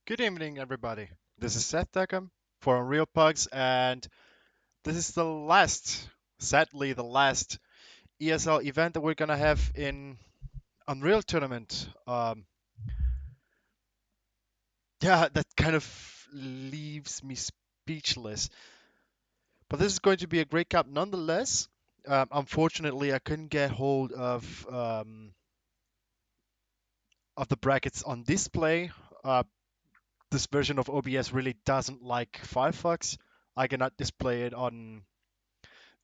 Good evening, everybody. This is Seth Dakam for Unreal Pugs, and this is sadly, the last ESL event that we're gonna have in Unreal Tournament. Yeah, that kind of leaves me speechless. But this is going to be a great cup nonetheless. Unfortunately, I couldn't get hold of the brackets on display. This version of OBS really doesn't like Firefox. I cannot display it on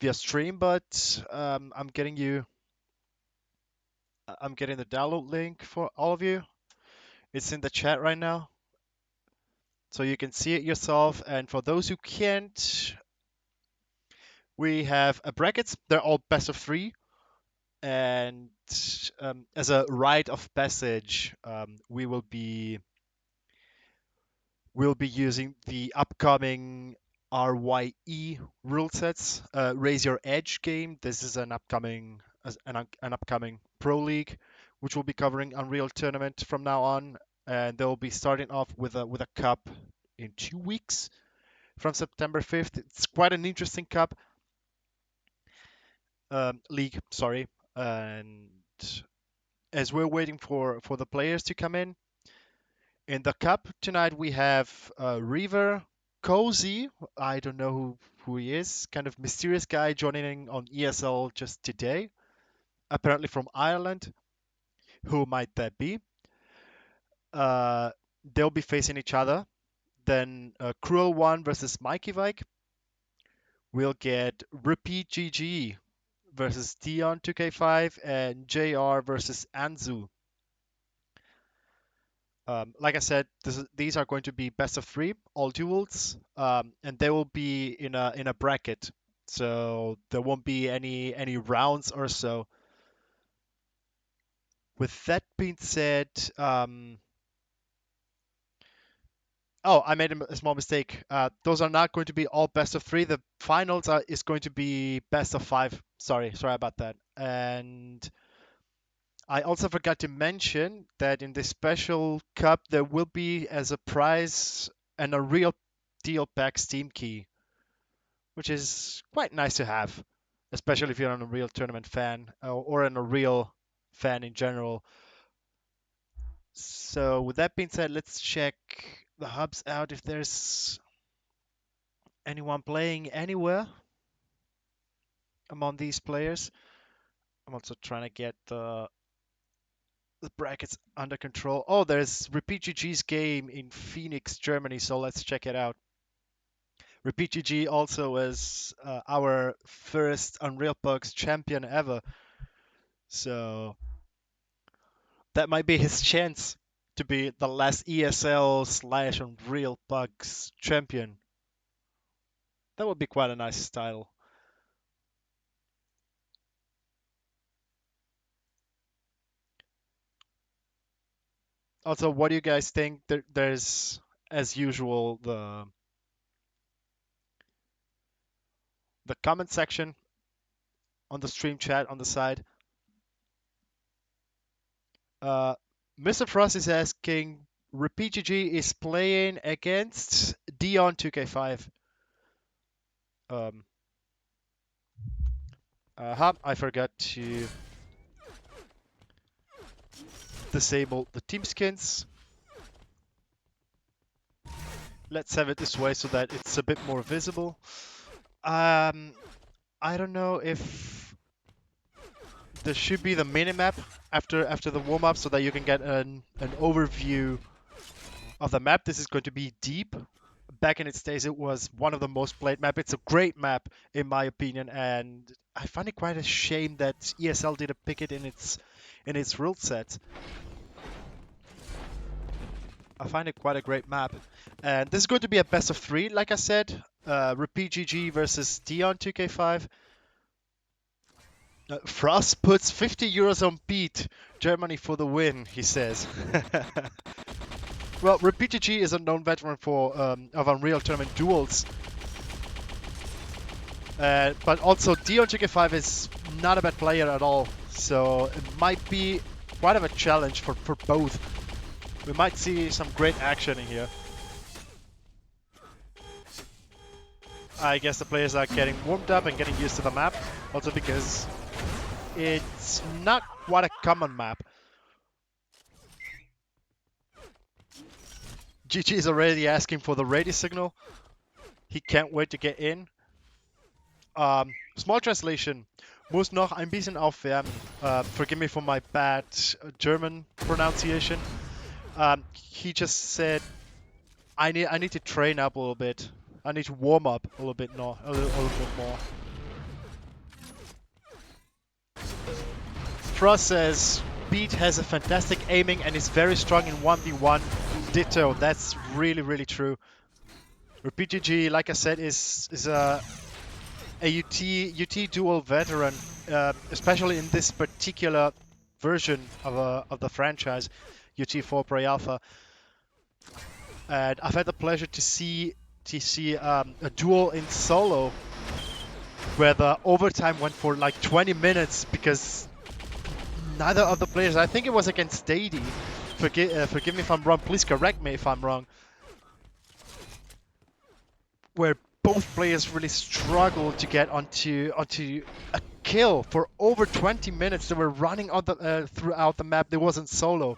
via stream, but I'm getting the download link for all of you. It's in the chat right now, so you can see it yourself. And for those who can't, we have a brackets. They're all best of three, and as a rite of passage, we'll be using the upcoming RYE rule sets. Raise Your Edge game. This is an upcoming pro league, which will be covering Unreal Tournament from now on, and they'll be starting off with a cup in 2 weeks from September 5th. It's quite an interesting cup league. Sorry, and as we're waiting for the players to come in the cup tonight, we have Reaver, Cozy. I don't know who he is. Kind of mysterious guy joining on ESL just today. Apparently from Ireland. Who might that be? Uh, they'll be facing each other. Then Cruel One versus Mikey Vike. We'll get Repeat GG versus Dion 2K5 and JR versus Anzu. Like I said, these are going to be best of three, all duels, and they will be in a bracket, so there won't be any rounds or so. With that being said, oh, I made a small mistake. Those are not going to be all best of three. The finals is going to be best of five. Sorry about that. And I also forgot to mention that in this special cup there will be as a prize a real deal pack Steam key, which is quite nice to have, especially if you're an Unreal Tournament fan or an Unreal fan in general. So with that being said, let's check the hubs out if there's anyone playing anywhere among these players. I'm also trying to get the brackets under control. Oh, there's RepeatGG's game in Phoenix, Germany, so let's check it out. RepeatGG also is our first Unreal Pugs champion ever, so that might be his chance to be the last ESL slash Unreal Pugs champion. That would be quite a nice title. Also, what do you guys think? There's, as usual, the comment section on the stream chat on the side. Uh, Mr. Frost is asking, RepeatGG is playing against Dion 2K5. Um, I forgot to disable the team skins. Let's have it this way so that it's a bit more visible. I don't know if there should be the minimap after the warm-up so that you can get an overview of the map. This is going to be deep. Back in its days, it was one of the most played map. It's a great map, in my opinion, and I find it quite a shame that ESL didn't pick it in its rule set. I find it quite a great map. And this is going to be a best of three, like I said. Repeat GG versus Dion 2K5. Frost puts 50 euros on beat. Germany for the win, he says. Well, Repeat GG is a known veteran of Unreal Tournament duels. But also, Dion 2K5 is not a bad player at all. So it might be quite of a challenge for both. We might see some great action in here. I guess the players are getting warmed up and getting used to the map, also because it's not quite a common map. GG is already asking for the radio signal. He can't wait to get in. Small translation. Muss noch ein bisschen aufwärmen. Forgive me for my bad German pronunciation. He just said, I need to train up a little bit. I need to warm up a little bit more. A little bit more. Frost says, Beat has a fantastic aiming and is very strong in 1v1. Ditto. That's really, really true. RPGG, like I said, is a UT dual veteran, especially in this particular version of the franchise, UT4 Pre-Alpha. And I've had the pleasure to see a duel in solo where the overtime went for like 20 minutes because neither of the players, I think it was against Dady, forgive me if I'm wrong, please correct me if I'm wrong, where both players really struggled to get onto a kill for over 20 minutes. They were running on throughout the map. There wasn't solo.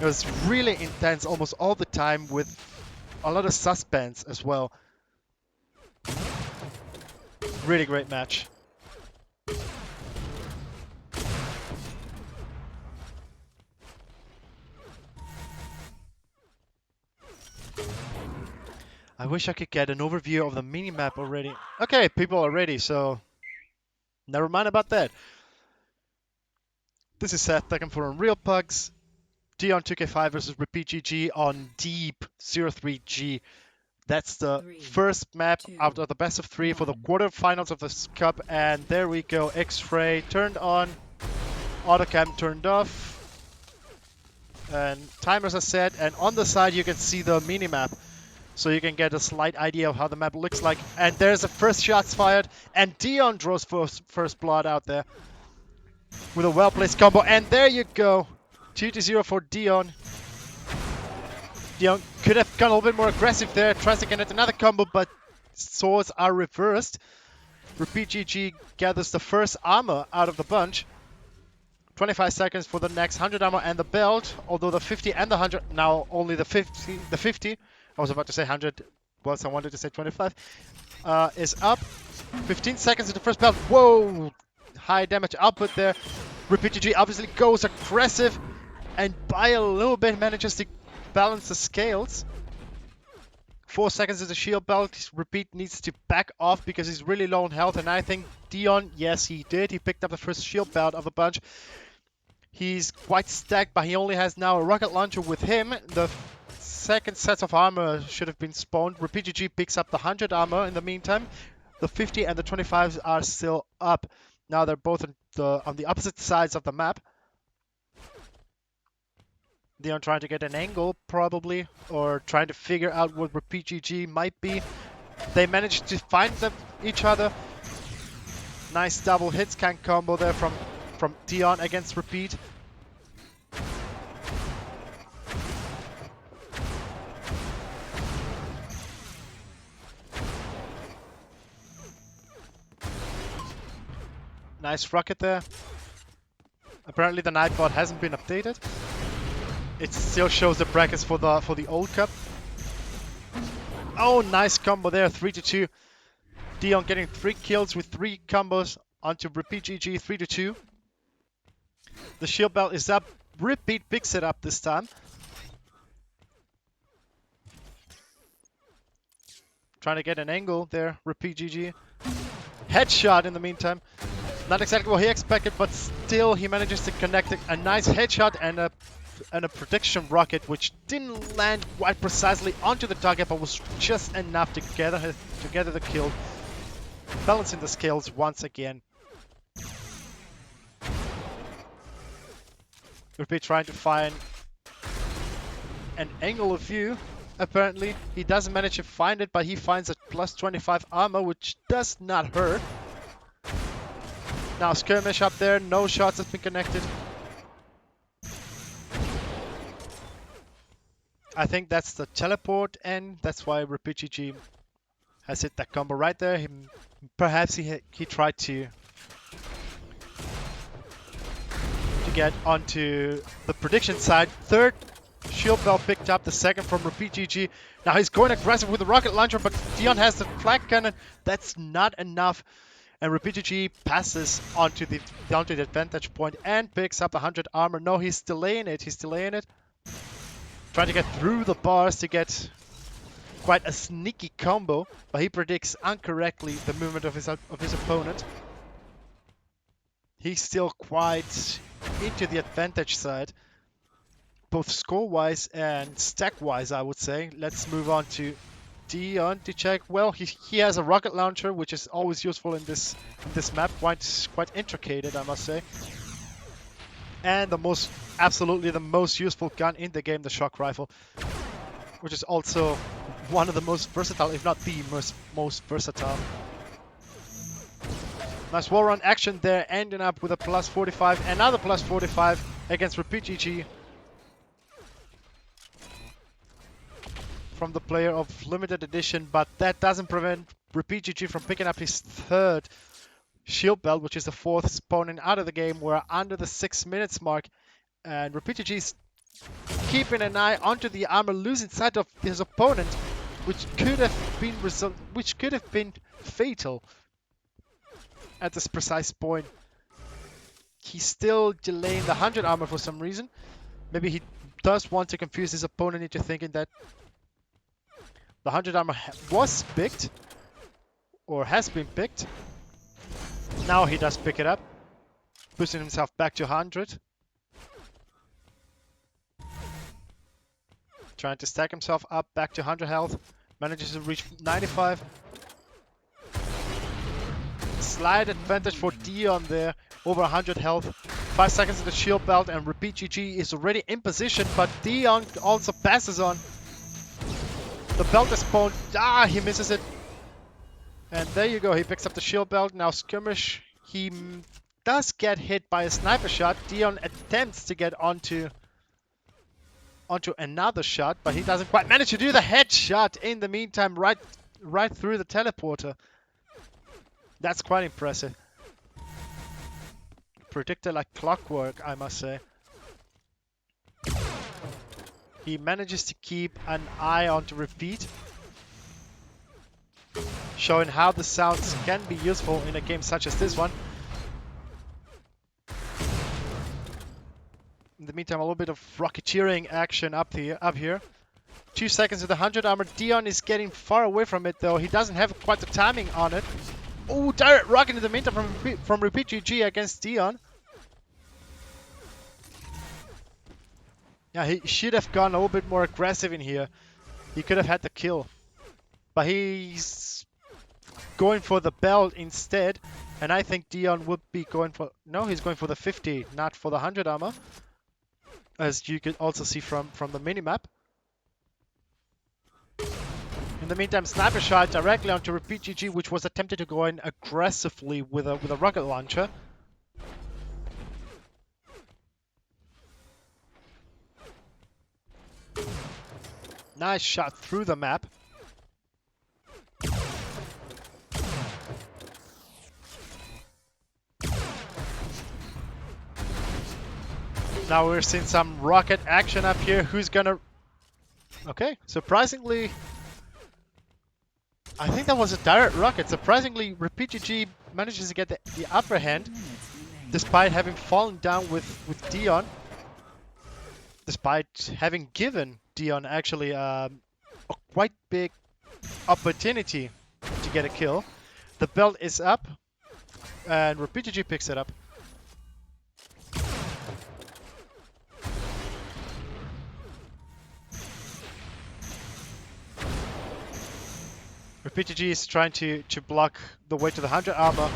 It was really intense almost all the time with a lot of suspense as well. Really great match. I wish I could get an overview of the minimap already. Okay, people are ready, so never mind about that. This is Seth, Dakam for Unreal Pugs. Dion 2K5 versus RepeatGG on Deep 03G. That's the first map out of the best of 3 for the quarterfinals of this cup. And there we go. X-ray turned on. Autocam turned off. And timers are set. And on the side you can see the minimap. So you can get a slight idea of how the map looks like. And there's the first shots fired. And Dion draws first blood out there. With a well-placed combo. And there you go. 2-0 for Dion. Dion could have gone a little bit more aggressive there. Tries to get another combo, but swords are reversed. RepeatGG gathers the first armor out of the bunch. 25 seconds for the next 100 armor and the belt. Although the 50 and the 100, now only the 50. The 50, I was about to say 100, once I wanted to say 25, is up. 15 seconds to the first belt. Whoa! High damage output there. RepeatGG obviously goes aggressive and by a little bit manages to balance the scales. 4 seconds is the shield belt. Repeat needs to back off because he's really low on health, and I think Dion, yes he did. He picked up the first shield belt of the bunch. He's quite stacked, but he only has now a rocket launcher with him. The second set of armor should have been spawned. RepeatGG picks up the 100 armor in the meantime. The 50 and the 25s are still up. Now they're both on the opposite sides of the map. Dion trying to get an angle, probably, or trying to figure out what RepeatGG might be. They managed to find each other. Nice double hit scan combo there from Dion against Repeat. Nice rocket there. Apparently the Nightbot hasn't been updated. It still shows the brackets for the old cup. Oh, nice combo there, 3-2. Dion getting 3 kills with 3 combos onto RepeatGG, 3-2. The shield belt is up. Repeat picks it up this time. Trying to get an angle there, RepeatGG. Headshot in the meantime. Not exactly what he expected, but still he manages to connect a nice headshot and a prediction rocket, which didn't land quite precisely onto the target, but was just enough to gather the kill. Balancing the scales once again. Repeat trying to find an angle of view. Apparently, he doesn't manage to find it, but he finds a plus 25 armor, which does not hurt. Now skirmish up there, no shots have been connected. I think that's the teleport, and that's why RepeatGG has hit that combo right there. Perhaps he tried to get onto the prediction side. Third shield bell picked up, the second from RepeatGG. Now he's going aggressive with the rocket launcher, but Dion has the flag cannon. That's not enough. And RepeatGG passes onto the advantage point and picks up 100 armor. No, he's delaying it. He's delaying it. Trying to get through the bars to get quite a sneaky combo, but he predicts incorrectly the movement of his opponent. He's still quite into the advantage side, both score-wise and stack-wise, I would say. Let's move on to Dion to check. Well, he has a rocket launcher, which is always useful in this map. Quite intricate, I must say. And absolutely the most useful gun in the game, the shock rifle, which is also one of the most versatile, if not the most versatile. Nice wall run action there, ending up with a plus 45, another plus 45 against RepeatGG from the player of limited edition, but that doesn't prevent RepeatGG from picking up his third shield belt, which is the fourth opponent out of the game. We're under the 6 minutes mark, and RepeatGG is keeping an eye onto the armor, losing sight of his opponent, which could have been fatal at this precise point. He's still delaying the 100 armor for some reason. Maybe he does want to confuse his opponent into thinking that the 100 armor was picked or has been picked. Now he does pick it up, boosting himself back to 100. Trying to stack himself up back to 100 health. Manages to reach 95. Slight advantage for Dion there, over 100 health. 5 seconds of the shield belt, and RepeatGG is already in position, but Dion also passes on. The belt is spawned. He misses it. And there you go, he picks up the shield belt. Now skirmish. He does get hit by a sniper shot. Dion attempts to get onto another shot, but he doesn't quite manage to do the headshot in the meantime, right through the teleporter. That's quite impressive. Predicted like clockwork, I must say. He manages to keep an eye on to Repeat, showing how the sounds can be useful in a game such as this one. In the meantime, a little bit of rocketeering action up here. 2 seconds with the 100 armor. Dion is getting far away from it, though. He doesn't have quite the timing on it. Oh, direct rocket in the meantime from RepeatGG against Dion. Yeah, he should have gone a little bit more aggressive in here. He could have had the kill. But he's going for the belt instead. And I think Dion would be going for... No, he's going for the 50, not for the 100 armor. As you can also see from the minimap. In the meantime, sniper shot directly onto RepeatGG, which was attempted to go in aggressively with a rocket launcher. Nice shot through the map. Now we're seeing some rocket action up here. Who's gonna... Okay, surprisingly... I think that was a direct rocket. Surprisingly, RepeatGG manages to get the upper hand, despite having fallen down with Dion. Despite having given Dion actually a quite big opportunity to get a kill. The belt is up, and RepeatGG picks it up. RepeatGG is trying to block the way to the 100 armor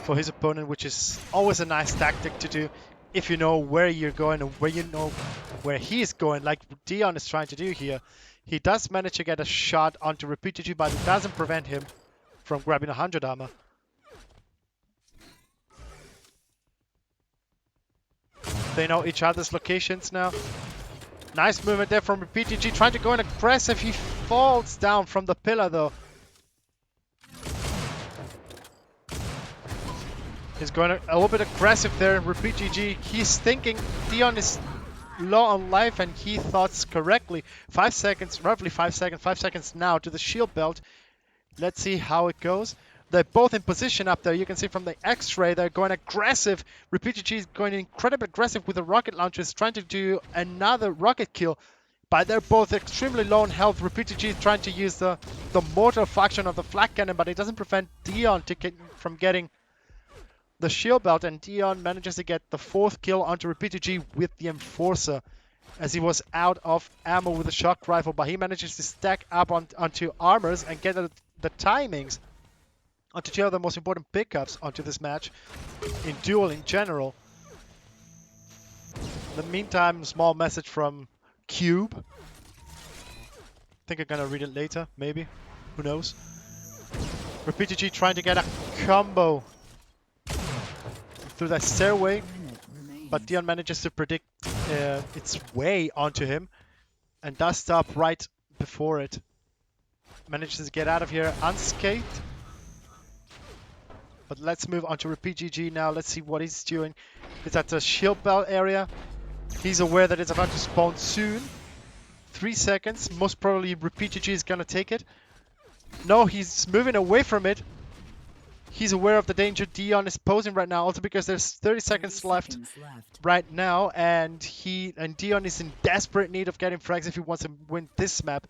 for his opponent, which is always a nice tactic to do if you know where you're going and where you know where he's going, like Dion is trying to do here. He does manage to get a shot onto RepeatGG, but it doesn't prevent him from grabbing 100 armor. They know each other's locations now. Nice movement there from PTG, trying to go in aggressive. He falls down from the pillar though. He's going a little bit aggressive there. RepeatGG. He's thinking Dion is low on life and he thoughts correctly. 5 seconds, roughly 5 seconds. 5 seconds now to the shield belt. Let's see how it goes. They're both in position up there. You can see from the X-ray they're going aggressive. RepeatGG is going incredibly aggressive with the rocket launchers, trying to do another rocket kill. But they're both extremely low on health. RepeatGG is trying to use the mortar faction of the flak cannon, but it doesn't prevent Dion from getting the shield belt, and Dion manages to get the 4th kill onto RepeatGG with the Enforcer, as he was out of ammo with the shock rifle, but he manages to stack up onto armors and get the timings onto 2 of the most important pickups onto this match in duel in general. In the meantime, small message from Cube. I think I'm gonna read it later, maybe. Who knows? RepeatGG trying to get a combo through that stairway, but Dion manages to predict its way onto him and does stop right before it. Manages to get out of here unscathed. But let's move on to RepeatGG now. Let's see what he's doing. He's at the shield belt area. He's aware that it's about to spawn soon. 3 seconds. Most probably RepeatGG is gonna take it. No, he's moving away from it. He's aware of the danger Dion is posing right now, also because there's 30 seconds left right now, and Dion is in desperate need of getting frags if he wants to win this map.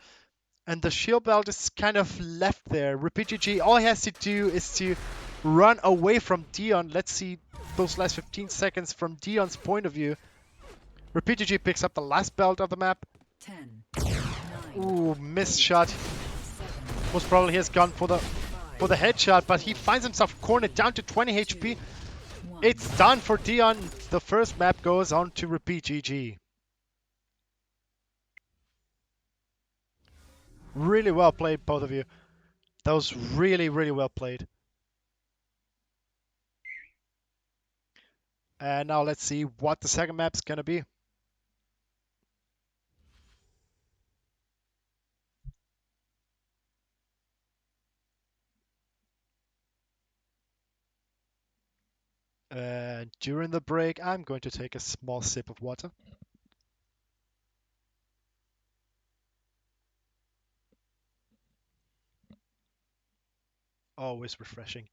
And the shield belt is kind of left there. RepeatGG, all he has to do is to run away from Dion. Let's see those last 15 seconds from Dion's point of view. RepeatGG picks up the last belt of the map. 10, 9, Ooh, missed shot. Most probably he has gone for the headshot, but he finds himself cornered down to 20 HP. It's done for Dion. The first map goes on to RepeatGG. Really well played, both of you. That was really, really well played. And now let's see what the second map's gonna be. During the break, I'm going to take a small sip of water. Always refreshing.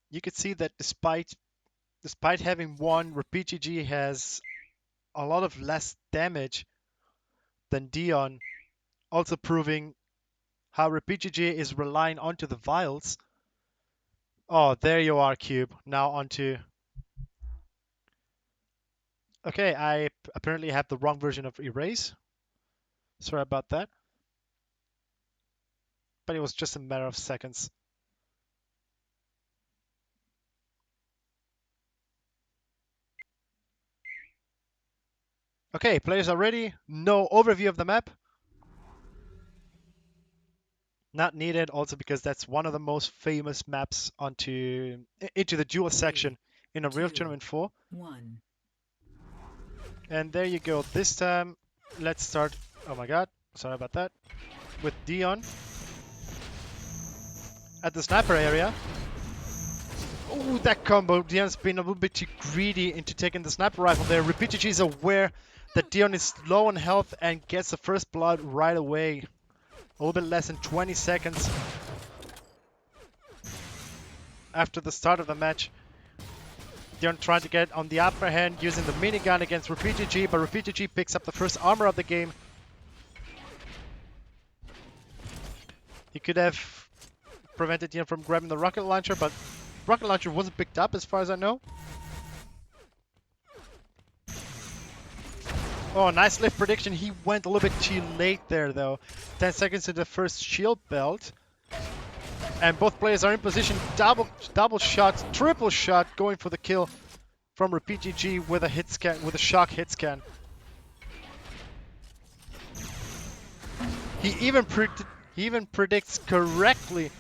You can see that despite having won, RepeatGG has a lot of less damage than Dion, also proving how RepeatGG is relying onto the vials. Oh, there you are, Cube. Now onto... Okay, I apparently have the wrong version of Erase. Sorry about that. But it was just a matter of seconds. Okay, players are ready. No overview of the map. Not needed, also because that's one of the most famous maps into the duel section in a real Tournament 4. 1. And there you go. This time, let's start. Oh my god, sorry about that. With Dion at the sniper area. Oh, that combo. Dion's been a little bit too greedy into taking the sniper rifle there. RepeatGG is aware that Dion is low on health and gets the first blood right away. A little bit less than 20 seconds after the start of the match. Dion trying to get on the upper hand using the minigun against RepeatGG, but RepeatGG picks up the first armor of the game. He could have prevented Dion from grabbing the rocket launcher, but rocket launcher wasn't picked up as far as I know. Oh, nice lift prediction. He went a little bit too late there, though. 10 seconds to the first shield belt. And both players are in position. Double shot, triple shot, going for the kill from RepeatGG with a hit scan, with a shock hit scan. He even predicts correctly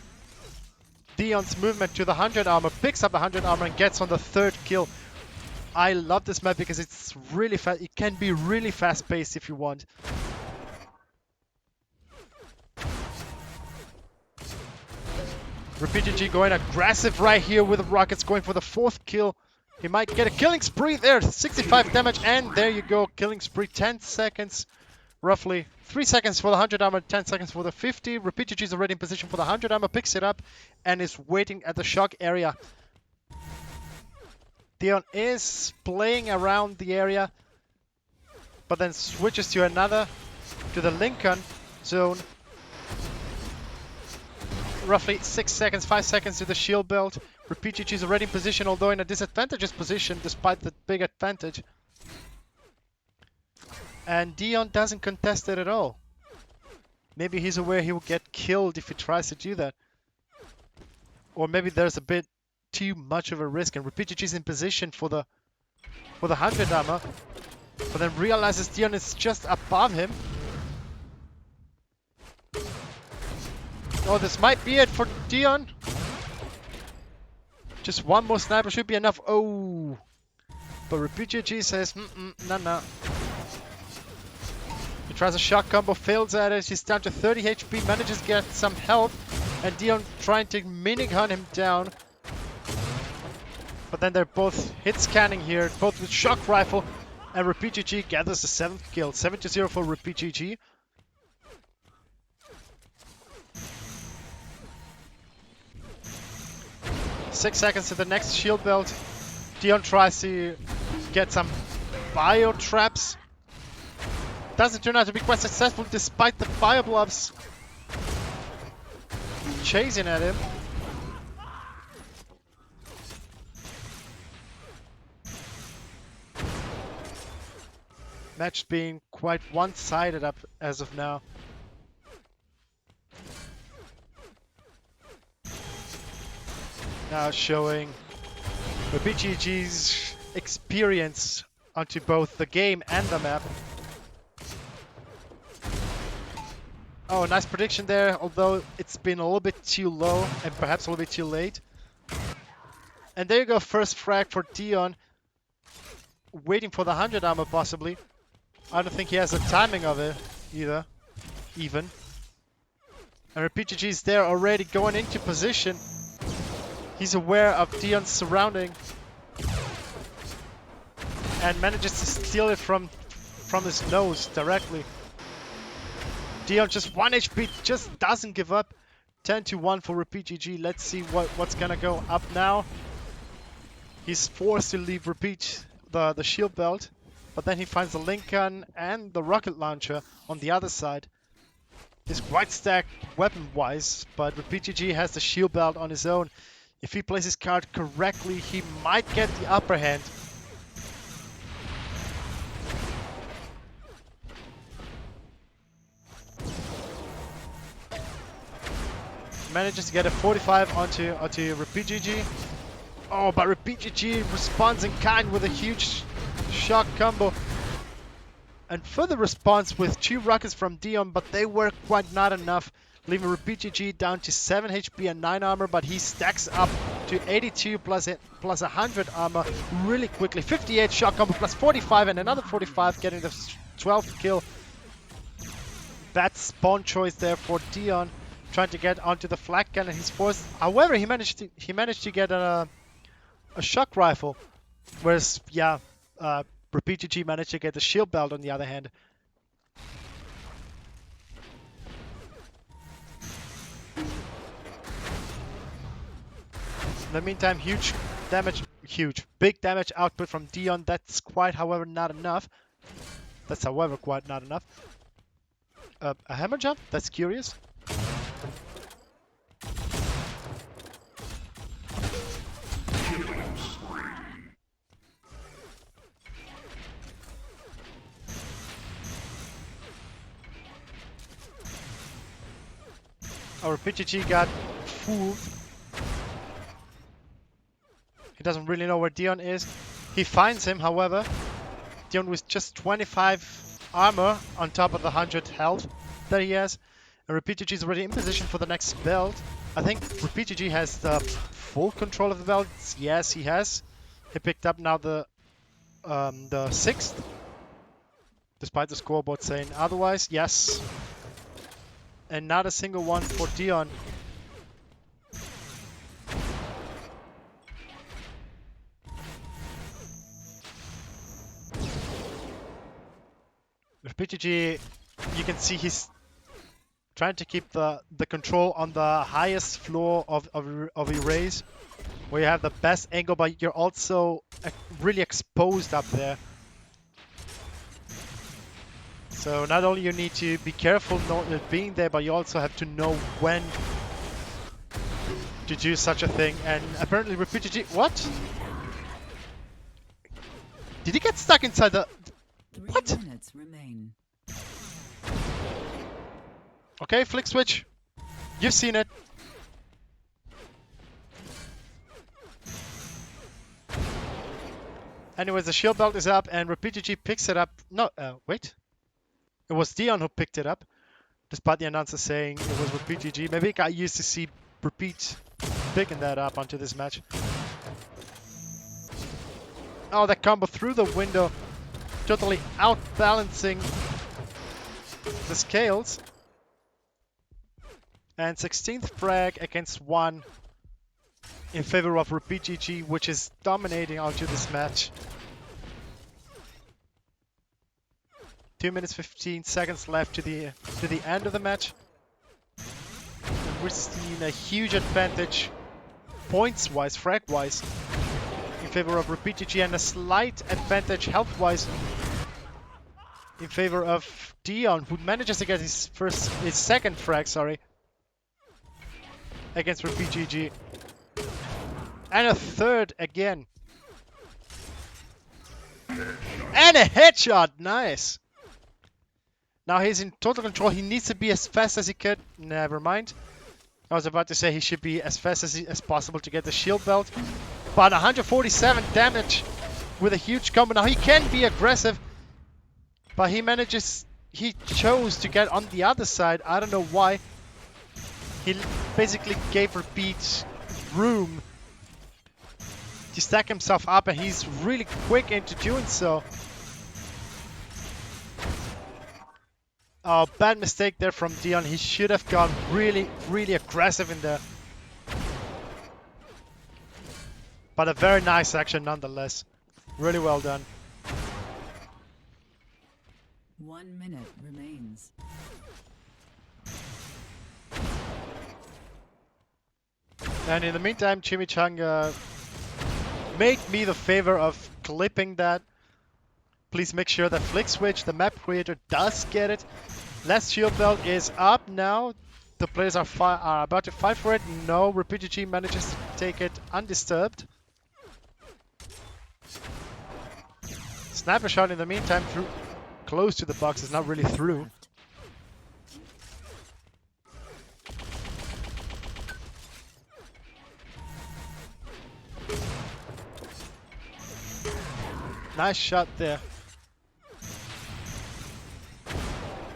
Dion's movement to the 100 armor, picks up the 100 armor and gets on the third kill. I love this map because it's really fast. It can be really fast-paced if you want. RPGG going aggressive right here with the rockets, going for the 4th kill. He might get a killing spree there. 65 damage, and there you go. Killing spree, 10 seconds. Roughly 3 seconds for the 100 armor, 10 seconds for the 50. RPGG is already in position for the 100 armor, picks it up, and is waiting at the shock area. Dion is playing around the area, but then switches to the Lincoln zone. Roughly 6 seconds, 5 seconds to the shield belt. RPGG is already in position, although in a disadvantageous position, despite the big advantage. And Dion doesn't contest it at all. Maybe he's aware he will get killed if he tries to do that. Or maybe there's a bit too much of a risk, and RPGG is in position for the 100 armor, but then realizes Dion is just above him. Oh, this might be it for Dion. Just one more sniper should be enough. Oh, but RPGG says, no. He tries a shock combo, fails at it. He's down to 30 HP, manages to get some health, and Dion trying to minigun him down. But then they're both hit scanning here, both with shock rifle, and RPGG gathers the 7th kill. 7-0 for RPGG. Six seconds to the next shield belt. Dion tries to get some bio traps. Doesn't turn out to be quite successful despite the bio blobs chasing at him. Match being quite one-sided up as of now. Now showing RPGG's experience onto both the game and the map. Oh, nice prediction there, although it's been a little bit too low and perhaps a little bit too late. And there you go, first frag for Dion. Waiting for the 100 armor possibly. I don't think he has the timing of it either, even. And RPGG is there already going into position. He's aware of Dion's surrounding and manages to steal it from his nose directly. Dion just 1 HP, just doesn't give up. 10-1 for RPGG. Let's see what's gonna go up now. He's forced to leave the shield belt, but then he finds the Lincoln and the rocket launcher on the other side. He's quite stacked weapon-wise, but RPGG has the shield belt on his own. If he plays his card correctly, he might get the upper hand. Manages to get a 45 onto RPGG. Oh, but RPGG responds in kind with a huge shock combo. And further response with 2 rockets from Dion, but they were quite not enough, leaving RPGG down to 7 HP and 9 armor, but he stacks up to 82 plus 100 armor really quickly. 58 shock combo plus 45 and another 45, getting the 12th kill. Bad spawn choice there for Dion, trying to get onto the flak gun, and he's forced. However, he managed to get a shock rifle, whereas RPGG managed to get the shield belt on the other hand. In the meantime, big damage output from Dion. That's quite, however, not enough. Quite not enough. A hammer jump? That's curious. Our RPGG got fooled. He doesn't really know where Dion is. He finds him, however. Dion with just 25 armor on top of the 100 health that he has. And RPGG is already in position for the next belt. I think RPGG has the full control of the belt. Yes, he has. He picked up now the the 6th, despite the scoreboard saying otherwise. Yes. And not a single one for Dion. With PTG, you can see he's trying to keep the control on the highest floor of Erase, where you have the best angle, but you're also really exposed up there. So not only you need to be careful not being there, but you also have to know when to do such a thing. And apparently with PTG, what? Did he get stuck inside the... What? 3 minutes remain. Okay, flick switch. You've seen it. Anyways, the shield belt is up and RepeatGG picks it up. No, wait. It was Dion who picked it up, despite the announcer saying it was RepeatGG. Maybe he got used to see Repeat picking that up onto this match. Oh, that combo through the window, totally outbalancing the scales. And 16th frag against 1 in favor of RepeatGG, which is dominating onto this match. 2 minutes 15 seconds left to the end of the match. And we're seeing a huge advantage points-wise, frag-wise, in favor of RepeatGG, and a slight advantage health-wise in favor of Dion, who manages to get his second frag, sorry, against RepeatGG. And a third again. And a headshot, nice. Now he's in total control. He needs to be as fast as he could. Never mind. I was about to say he should be as fast as possible to get the shield belt. But 147 damage with a huge combo. Now he can be aggressive, but he chose to get on the other side. I don't know why. He basically gave Repeat room to stack himself up, and he's really quick into doing so. Oh, bad mistake there from Dion. He should have gone really, really aggressive in there. But a very nice action nonetheless. Really well done. 1 minute remains. And in the meantime, Chimichanga made me the favor of clipping that. Please make sure that Flick Switch, the map creator, does get it. Last shield belt is up now. The players are about to fight for it. No, RepeatGG manages to take it undisturbed. Sniper shot in the meantime through close to the box, is not really through. Nice shot there.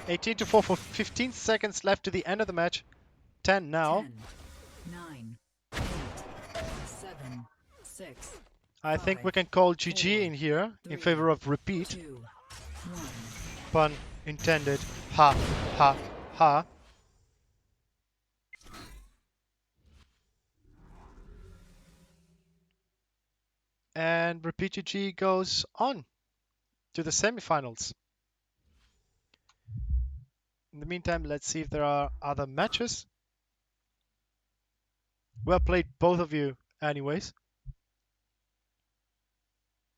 18-4 for 15 seconds left to the end of the match. 10 now. 10, 9, 8, 7, 6. I think we can call GG in here in favor of Repeat. 2, 1. Pun intended. Ha, ha, ha. And RepeatGG goes on to the semifinals. In the meantime, let's see if there are other matches. Well played, both of you, anyways.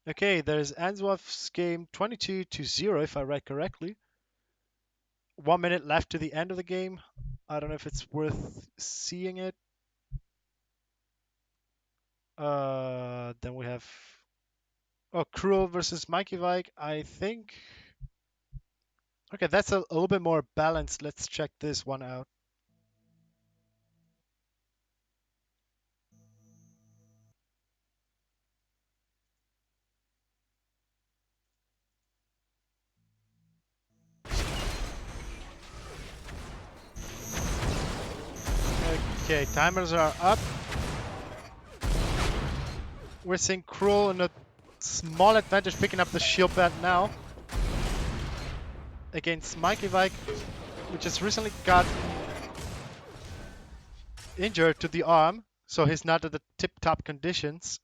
Okay, there's Answorth's game 22-0, if I read correctly. 1 minute left to the end of the game. I don't know if it's worth seeing it. Then we have Cruel versus Mikey Vike. I think. Okay, that's a little bit more balanced. Let's check this one out. Okay, timers are up. We're seeing Cruel in a small advantage picking up the shield belt now against Mikey Vike, which has recently got injured to the arm, so he's not at the tip-top conditions.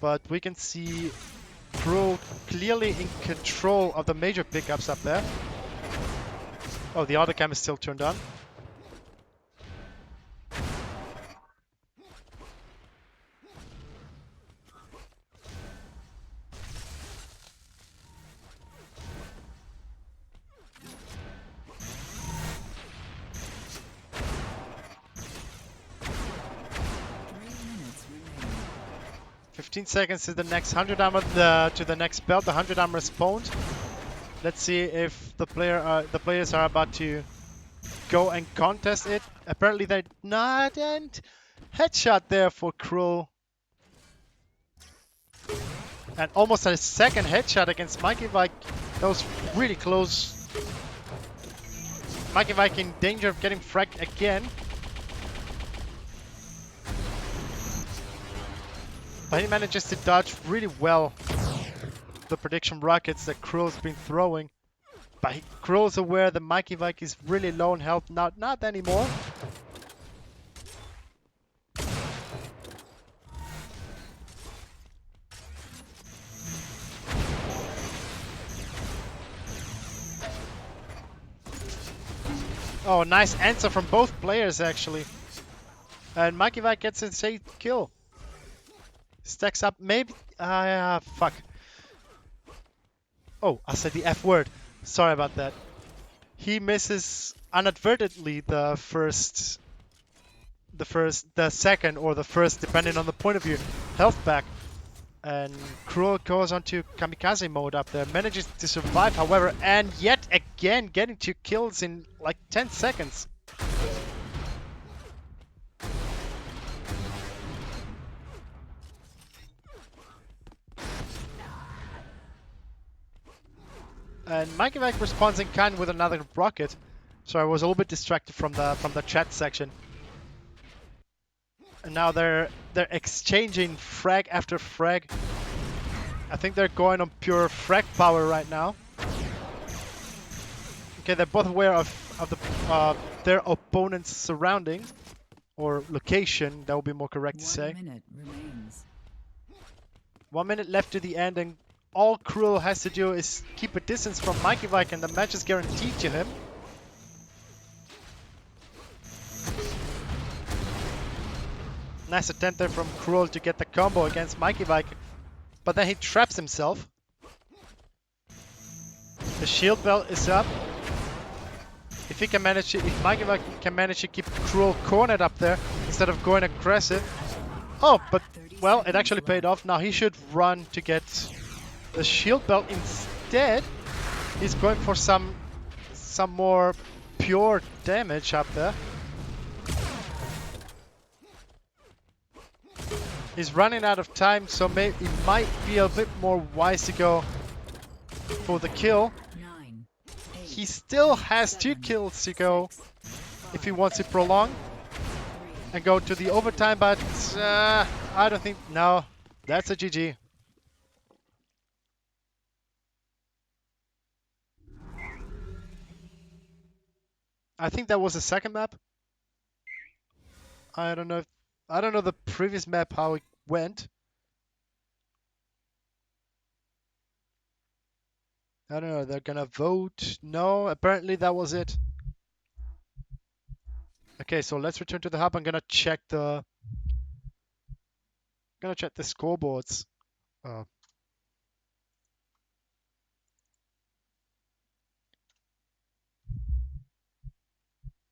But we can see Cruel clearly in control of the major pickups up there. Oh, the Dakam is still turned on. Minutes remaining. 15 seconds to the next 100 armor, to the next belt. The 100 armor is spawned. Let's see if the players are about to go and contest it. Apparently they're not, and headshot there for Cruel. And almost a second headshot against Mikey Vike. That was really close. Mikey Vike in danger of getting fragged again. But he manages to dodge really well the prediction rockets that Cruel's been throwing. But Cruel's aware that Mikey Vike is really low in health. Not anymore. Oh, nice answer from both players actually. And Mikey Vike gets a safe kill. Stacks up, maybe. Fuck. Oh, I said the F word. Sorry about that. He misses inadvertently the second, or the first, depending on the point of view, health back. And Cruel goes onto kamikaze mode up there, manages to survive, however, and yet again getting 2 kills in like 10 seconds. And Mikey Vike responds in kind with another rocket, so I was a little bit distracted from the chat section. And now they're exchanging frag after frag. I think they're going on pure frag power right now. Okay, they're both aware of their opponent's surroundings or location. That would be more correct to say. 1 minute remains. 1 minute left to the end, and all Cruel has to do is keep a distance from Mikey Vike, and the match is guaranteed to him. Nice attempt there from Cruel to get the combo against Mikey Vike, but then he traps himself. The shield belt is up. If he can manage to, if Mikey Vike can manage to keep Cruel cornered up there instead of going aggressive. Oh, but well, it actually paid off. Now he should run to get the shield belt. Instead, he's going for some more pure damage up there. He's running out of time, so maybe it might be a bit more wise to go for the kill. 9, 8, He still has 2 kills to go if he wants to prolong and go to the overtime, but I don't think, no, that's a GG. I think that was the second map. I don't know the previous map how it went. I don't know, they're gonna vote. No, apparently that was it. Okay, so let's return to the hub. I'm gonna check the scoreboards.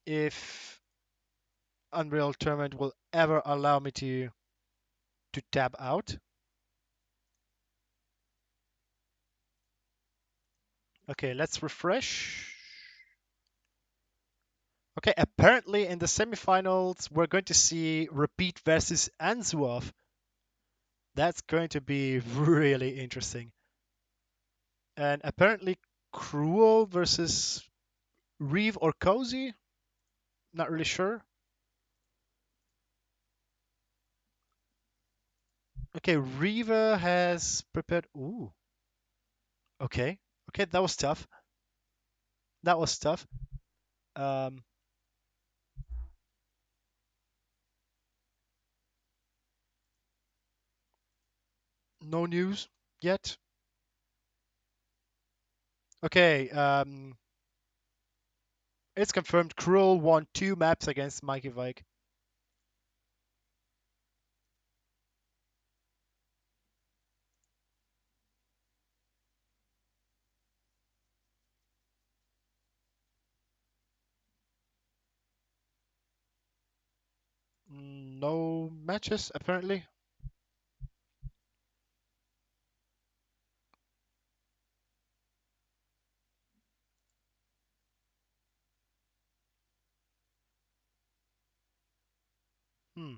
If Unreal Tournament will ever allow me to tab out. Okay, let's refresh. Okay, apparently in the semifinals we're going to see Repeat versus Anzuov. That's going to be really interesting. And apparently Cruel versus Reeve or Cozy? Not really sure. Okay, Reaver has prepared. Ooh. Okay. Okay, that was tough. That was tough. Um, no news yet. Okay. It's confirmed. Cruel won 2 maps against Mikey Vike. No matches apparently. Hmm.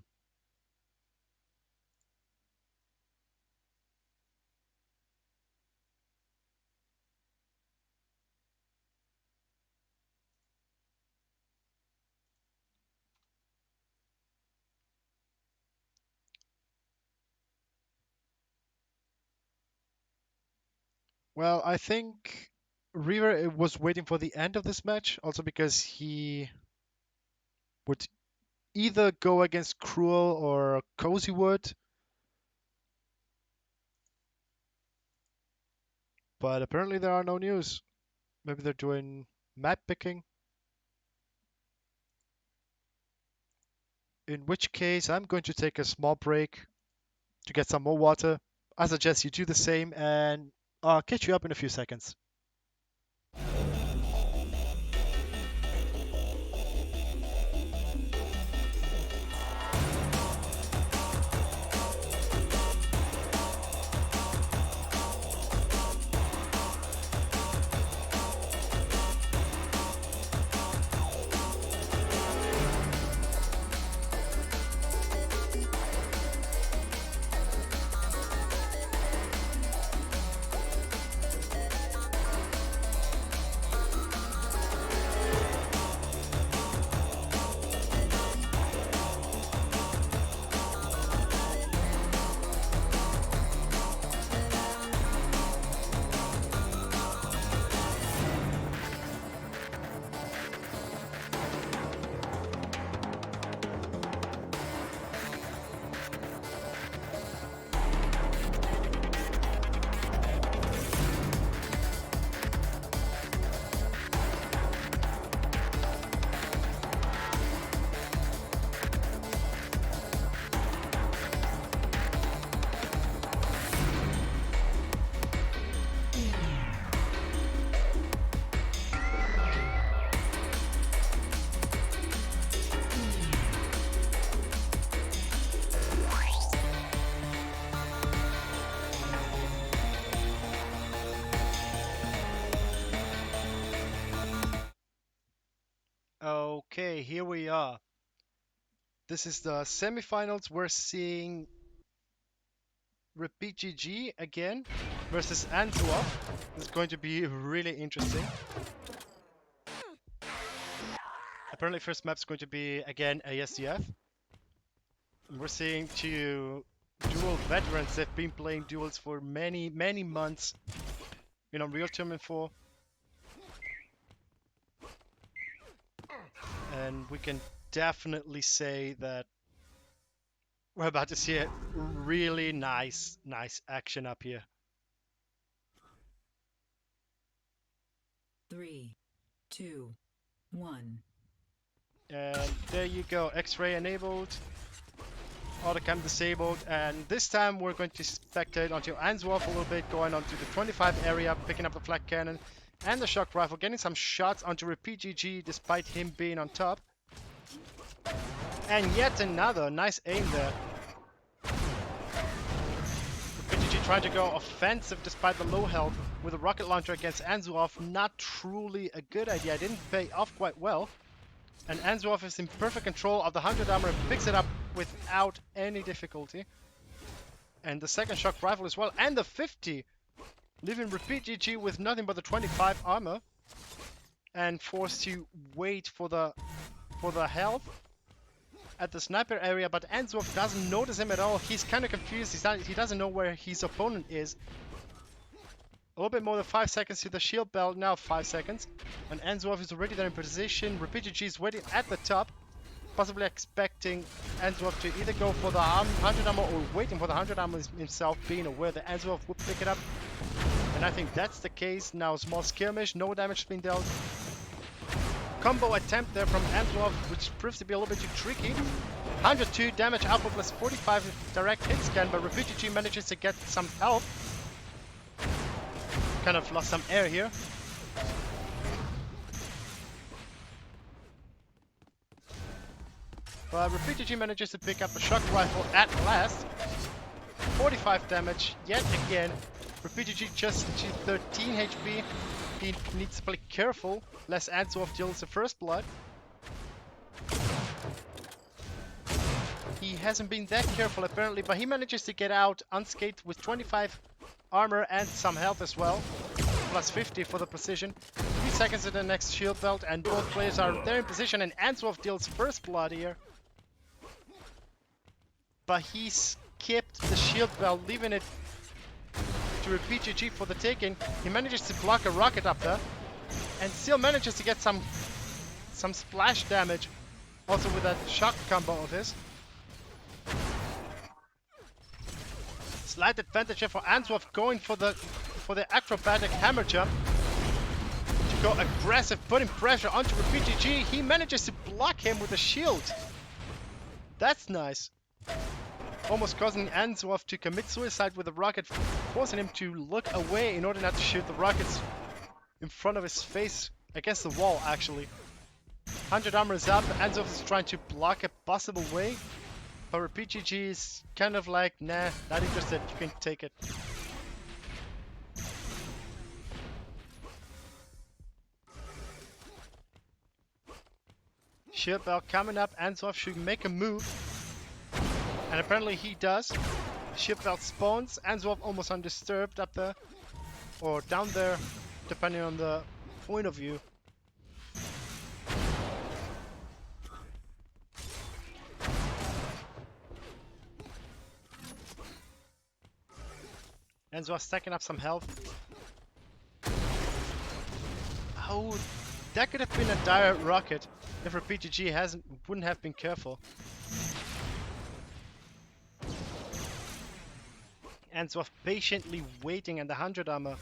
Well, I think Reaver was waiting for the end of this match, also because he would either go against Cruel or Cozy Wood, but apparently there are no news. Maybe they're doing map picking, in which case I'm going to take a small break to get some more water. I suggest you do the same, and I'll catch you up in a few seconds. Okay, here we are. This is the semifinals. We're seeing Repeat GG again versus Antuoff. This is going to be really interesting. Apparently, first map's going to be again ASDF. We're seeing two dual veterans. They've been playing duels for many, many months in Unreal Tournament 4. And we can definitely say that we're about to see a really nice action up here. 3, 2, 1. And there you go, X-ray enabled, autocam disabled, and this time we're going to spectate onto Answorth a little bit, going onto the 25 area, picking up the flak cannon and the shock rifle, getting some shots onto Repeat GG despite him being on top. And yet another nice aim there. Repeat GG trying to go offensive despite the low health with a rocket launcher against Answorth. Not truly a good idea, didn't pay off quite well. And Answorth is in perfect control of the 100 armor and picks it up without any difficulty. And the second shock rifle as well, and the 50, leaving Repeat GG with nothing but the 25 armor, and forced to wait for the health. at the sniper area, but Answorth doesn't notice him at all. He's kind of confused. He doesn't know where his opponent is. A little bit more than 5 seconds to the shield bell. Now 5 seconds. And Answorth is already there in position. RPGG is waiting at the top. Possibly expecting Answorth to either go for the 100 ammo or waiting for the 100 ammo himself, being aware that Answorth would pick it up. And I think that's the case. Now small skirmish. No damage has been dealt. Combo attempt there from Answorth, which proves to be a little bit too tricky. 102 damage output plus 45 direct hit scan, but RPGG manages to get some help. Kind of lost some air here. But RPGG manages to pick up a shock rifle at last. 45 damage yet again. RPGG just to 13 HP. He needs to play careful, lest Answorth deals the first blood. He hasn't been that careful apparently, but he manages to get out unscathed with 25 armor and some health as well. Plus 50 for the precision. 3 seconds to the next shield belt, and both players are there in position, and Answorth deals first blood here. But he skipped the shield belt, leaving it to RPGG for the taking. He manages to block a rocket up there, and still manages to get some splash damage, also with that shock combo of his. Slight advantage here for Answorth, going for the acrobatic hammer jump to go aggressive, putting pressure onto RPGG. He manages to block him with a shield. That's nice. Almost causing Answorth to commit suicide with the rocket, forcing him to look away in order not to shoot the rockets in front of his face, against the wall actually. 100 armor is up. Answorth is trying to block a possible way, but RPGG is kind of like, nah, not interested, you can take it. Shield bell coming up. Answorth should make a move, and apparently he does. Shield belt spawns. Answorth almost undisturbed up there, or down there, depending on the point of view. Answorth stacking up some health. Oh, that could have been a direct rocket if RPGG wouldn't have been careful. Answorth patiently waiting at the 100 armor,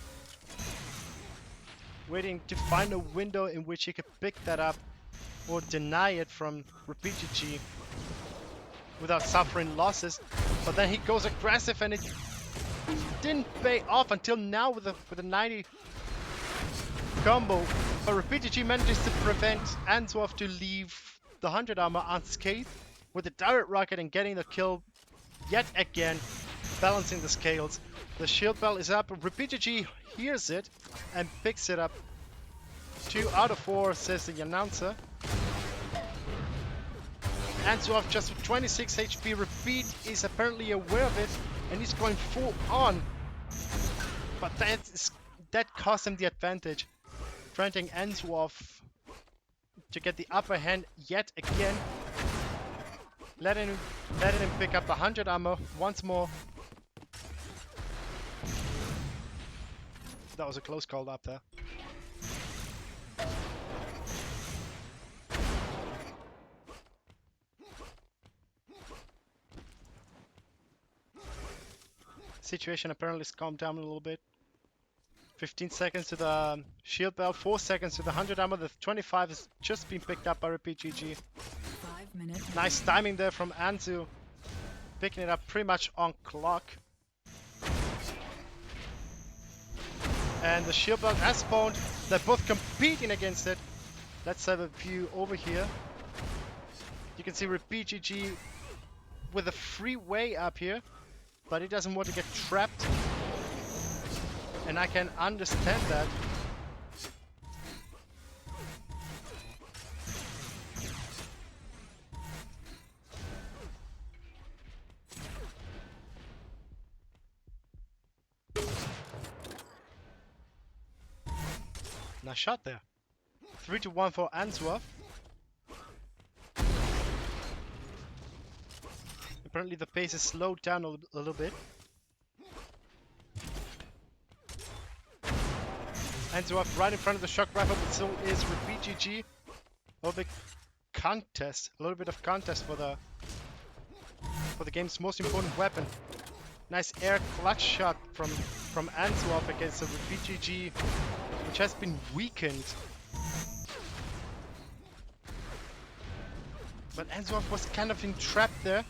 waiting to find a window in which he could pick that up or deny it from RPGG without suffering losses. But then he goes aggressive, and it didn't pay off until now with a 90 combo. But RPGG manages to prevent Answorth to leave the 100 armor unscathed with a direct rocket and getting the kill yet again, balancing the scales. The shield bell is up. RPGG hears it and picks it up. 2 out of 4, says the announcer. Answorth just with 26 HP. Repeat is apparently aware of it, and he's going full on. But that cost him the advantage, granting Answorth to get the upper hand yet again, letting him pick up the 100 armor once more. That was a close call up there. Situation apparently has calmed down a little bit. 15 seconds to the shield bell, 4 seconds to the 100 armor. The 25 has just been picked up by RPGG. 5 minutes. Nice timing there from Anzu, picking it up pretty much on clock. And the shield belt has spawned. They're both competing against it. Let's have a view over here. You can see RPGG with a free way up here, but he doesn't want to get trapped. And I can understand that. Nice shot there. 3-1 for Answorth. apparently the pace is slowed down a little bit. Anzuaf right in front of the shock rifle, but still is with BGG. A little bit contest, a little bit of contest for the game's most important weapon. Nice air clutch shot from Anzuaf against the BGG, which has been weakened. But Anzuaf was kind of entrapped there.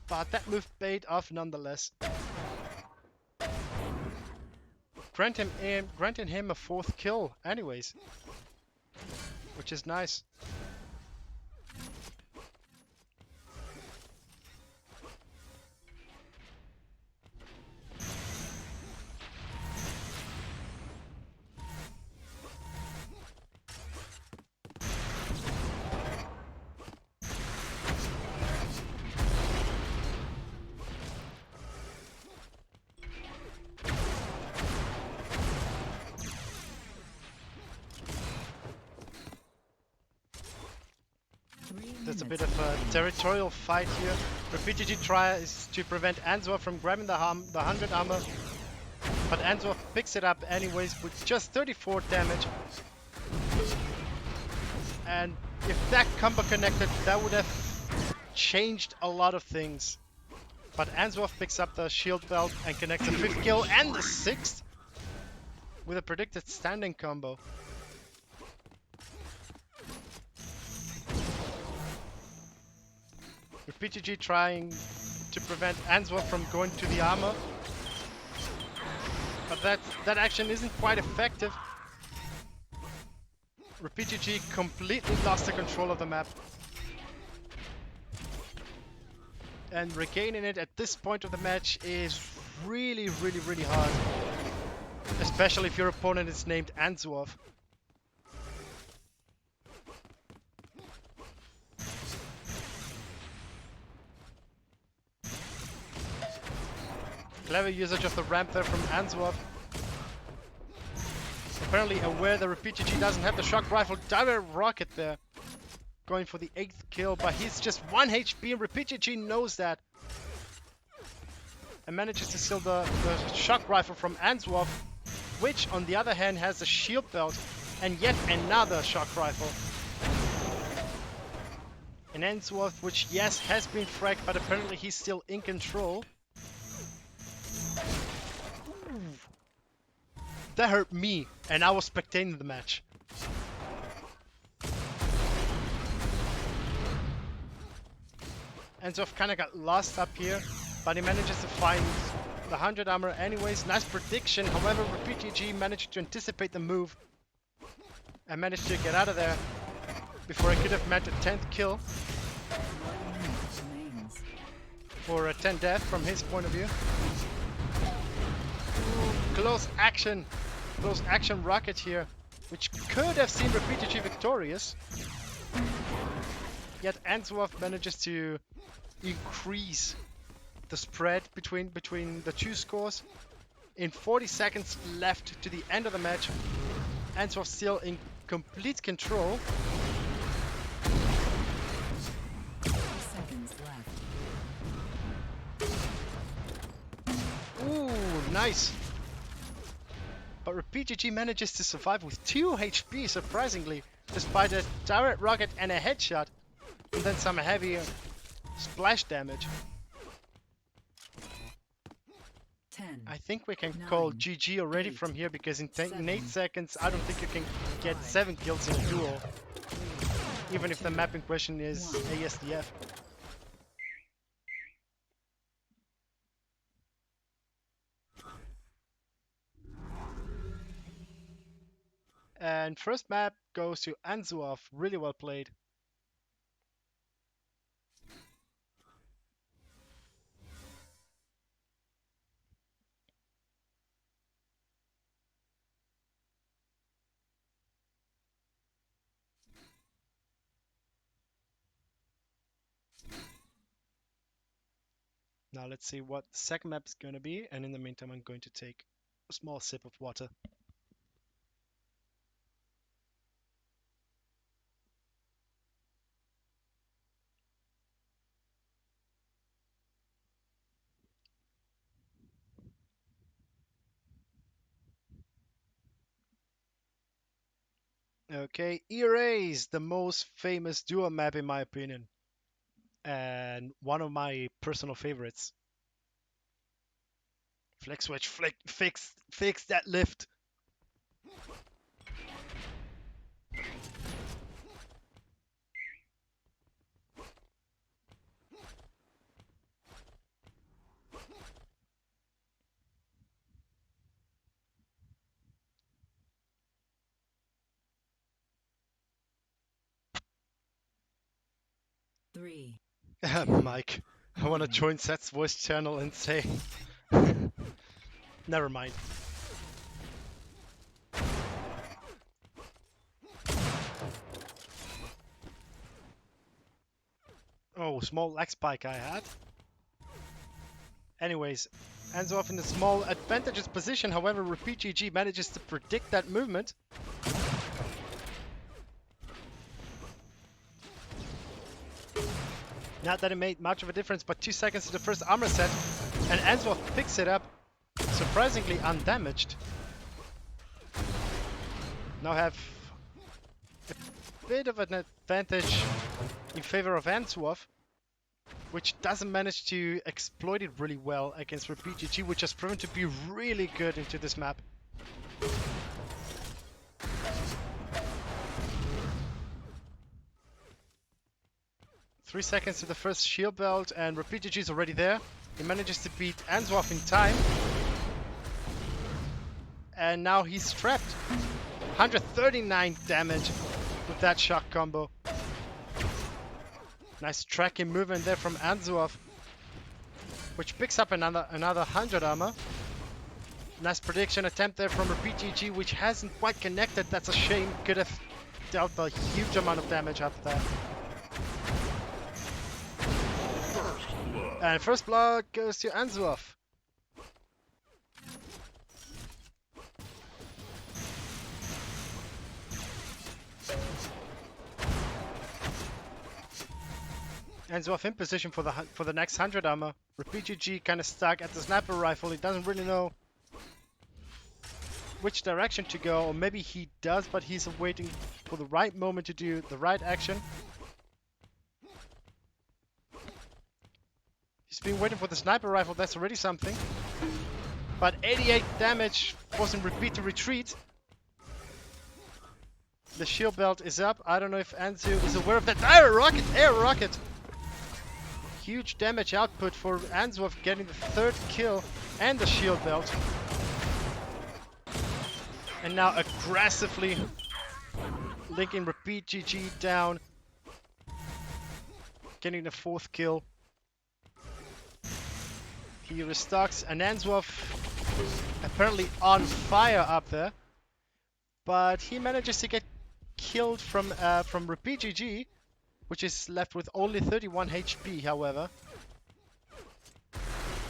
But that move paid off nonetheless. Granting him a 4th kill anyways, which is nice. There's a bit of a territorial fight here. Refugee tries to prevent Anzuaf from grabbing the 100 armor, but Anzuaf picks it up anyways with just 34 damage. And if that combo connected, that would have changed a lot of things. But Anzuaf picks up the shield belt and connects a 5th kill and the 6th with a predicted standing combo. With PGG trying to prevent Anzuaf from going to the armor. But that action isn't quite effective. PGG completely lost the control of the map. And regaining it at this point of the match is really hard. Especially if your opponent is named Anzuaf. Clever usage of the ramp there from Anzuaf. Apparently aware that PGG doesn't have the shock rifle. Direct rocket there. Going for the 8th kill, but he's just 1 HP and PGG knows that. And manages to steal the shock rifle from Anzuaf, which on the other hand has a shield belt and yet another shock rifle. And Anzuaf, which yes has been fragged, but apparently he's still in control. That hurt me, and I was spectating the match. Anzuaf kind of got lost up here, but he manages to find the 100 armor anyways. Nice prediction, however, PGG managed to anticipate the move and managed to get out of there before he could have meant a 10th kill. Or a 10 death from his point of view. Close action rocket here, which could have seen PGG victorious. Yet Anzuaf manages to increase the spread between the two scores. In 40 seconds left to the end of the match, Anzuaf still in complete control. 2 seconds left. Ooh, nice. But PGG manages to survive with 2 HP, surprisingly, despite a direct rocket and a headshot, and then some heavy splash damage. 10. I think we can 9, call GG already 8, from here, because in 8 7, seconds I don't think you can get 5, 7 kills in a duel, 3, even if the map in question is 1. ASDF. And first map goes to Anzuaf, really well played. Now let's see what the second map is going to be, and in the meantime I'm going to take a small sip of water. Okay, Erase, the most famous duo map in my opinion, and one of my personal favorites. Flex switch, fix that lift. Three. Mike, I want to join Seth's voice channel and say, never mind. Oh, small leg spike I had. Anyways, ends off in a small advantageous position. However, Repeat GG manages to predict that movement. Not that it made much of a difference, but 2 seconds to the first armor set, and Answorth picks it up, surprisingly undamaged. Now have a bit of an advantage in favor of Answorth, which doesn't manage to exploit it really well against Repeat GG, which has proven to be really good into this map. Three seconds to the first shield belt, and Repeat GG is already there. He manages to beat Answorth in time. And now he's trapped. 139 damage with that shock combo. Nice tracking movement there from Answorth, which picks up another 100 armor. Nice prediction attempt there from Repeat GG, which hasn't quite connected. That's a shame. Could have dealt a huge amount of damage after that. And first blood goes to Answorth. Answorth in position for the next 100 armor. Repeat GG kind of stuck at the sniper rifle. He doesn't really know which direction to go, or maybe he does, but he's waiting for the right moment to do the right action. He's been waiting for the sniper rifle, that's already something. But 88 damage wasn't Repeat to retreat. The shield belt is up. I don't know if Anzu is aware of that. Air rocket! Huge damage output for Answorth, getting the third kill and the shield belt. And now aggressively linking Repeat GG down. Getting the fourth kill. He restocks, and Answorth apparently on fire up there. But he manages to get killed from Repeat GG, which is left with only 31 HP, however.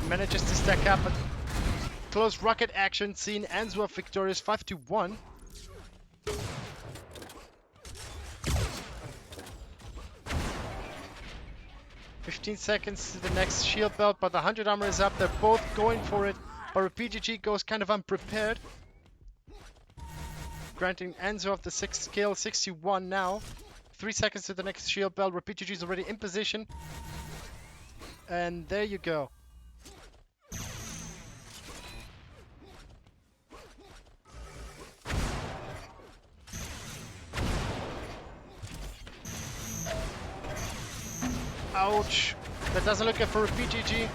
He manages to stack up a close rocket action, seeing Answorth victorious 5-1. 15 seconds to the next shield belt, but the 100 armor is up. They're both going for it, but Repeat GG goes kind of unprepared, granting Answorth the 6th kill, 61 now. 3 seconds to the next shield belt. Repeat GG is already in position. And there you go. Ouch. That doesn't look good for Repeat GG.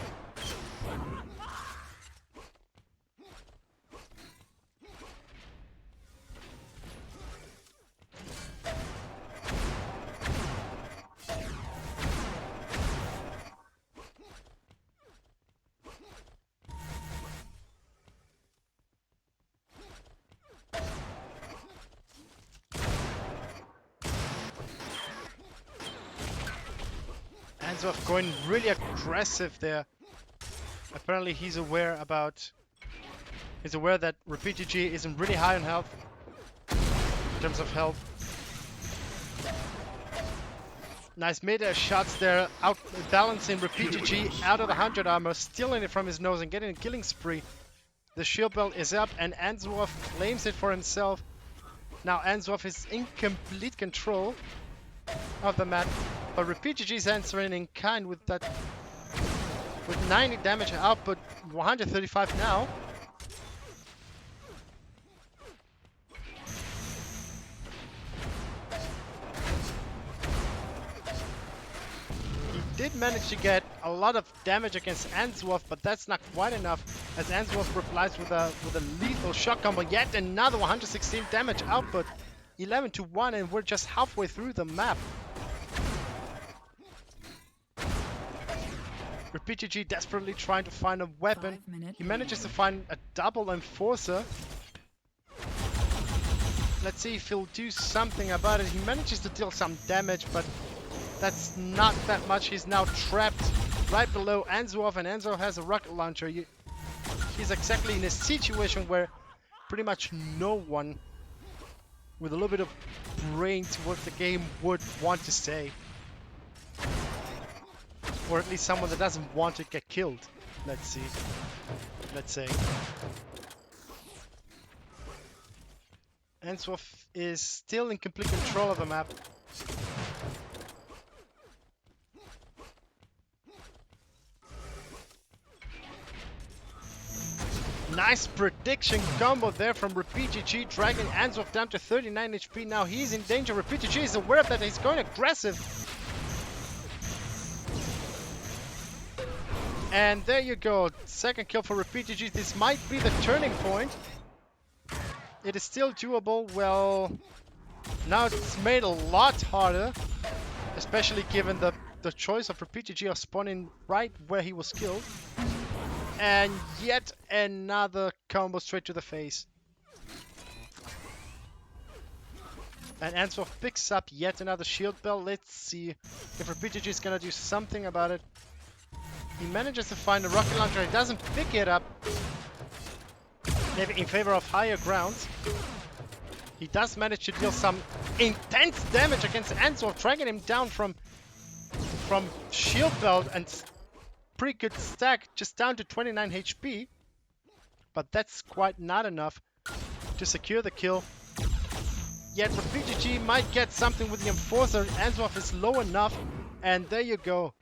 Answorth going really aggressive there. Apparently he's aware that Repeat GG isn't really high on health in terms of health. Nice mid-air shots there, out balancing Repeat GG out of the 100 armor, stealing it from his nose and getting a killing spree. The shield belt is up and Answorth claims it for himself. Now Answov is in complete control of the map, but RPGG is answering in kind with that, with 90 damage output, 135 now. He did manage to get a lot of damage against Answorth, but that's not quite enough, as Answorth replies with a lethal shock combo. Yet another 116 damage output, 11-1, and we're just halfway through the map. RPGG desperately trying to find a weapon. He manages to find a double enforcer. Let's see if he'll do something about it. He manages to deal some damage, but that's not that much. He's now trapped right below Answorth, and Answorth has a rocket launcher. He's exactly in a situation where pretty much no one with a little bit of brain towards the game would want to say. Or at least someone that doesn't want to get killed. Let's see. Let's say. Answorth is still in complete control of the map. Nice prediction combo there from RPGG, dragging Answorth down to 39 HP. Now he's in danger. RPGG is aware of that. He's going aggressive. And there you go. Second kill for RPGG. This might be the turning point. It is still doable. Well, now it's made a lot harder, especially given the choice of RPGG of spawning right where he was killed. And yet another combo straight to the face. And Answorth picks up yet another shield bell. Let's see if RPGG is gonna do something about it. He manages to find a rocket launcher. He doesn't pick it up. Maybe in favor of higher grounds. He does manage to deal some intense damage against Answorth, dragging him down from shield belt, and pretty good stack, just down to 29 HP. But that's quite not enough to secure the kill. Yet RPGG might get something with the Enforcer. Answorth is low enough, and there you go.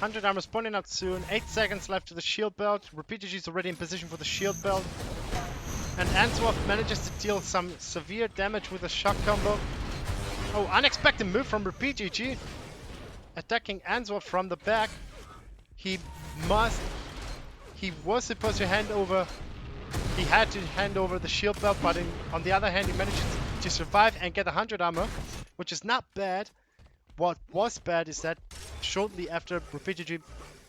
Hundred armor spawning out soon. 8 seconds left to the shield belt. RPGG is already in position for the shield belt. And Answorth manages to deal some severe damage with a shock combo. Oh, unexpected move from RPGG. Attacking Answorth from the back. He was supposed to hand over. He had to hand over the shield belt, but on the other hand, he managed to survive and get 100 armor, which is not bad. What was bad is that shortly after, RPGG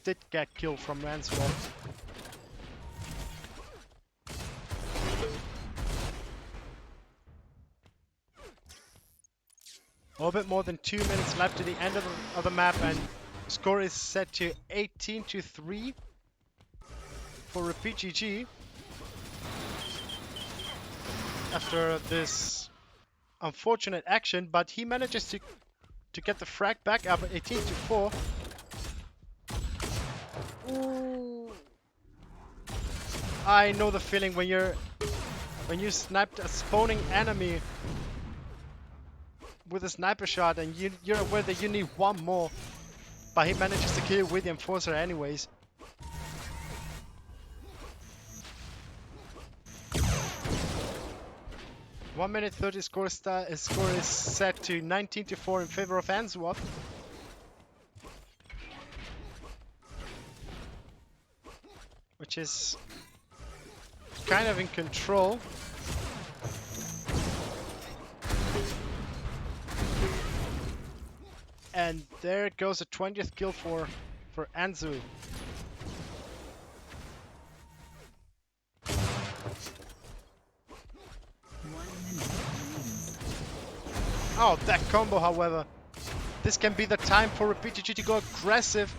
did get killed from Answorth. A little bit more than 2 minutes left to the end of the map, and score is set to 18-3 for RPGG after this unfortunate action, but he manages to get the frag back up at 18-4. Ooh. I know the feeling when you sniped a spawning enemy with a sniper shot and you're aware that you need one more, but he manages to kill with the Enforcer anyways. One minute 30 score is set to 19-4 in favor of Answorth. Which is kind of in control. And there goes a 20th kill for Anzu. Oh, that combo, however. This can be the time for RPGG to go aggressive.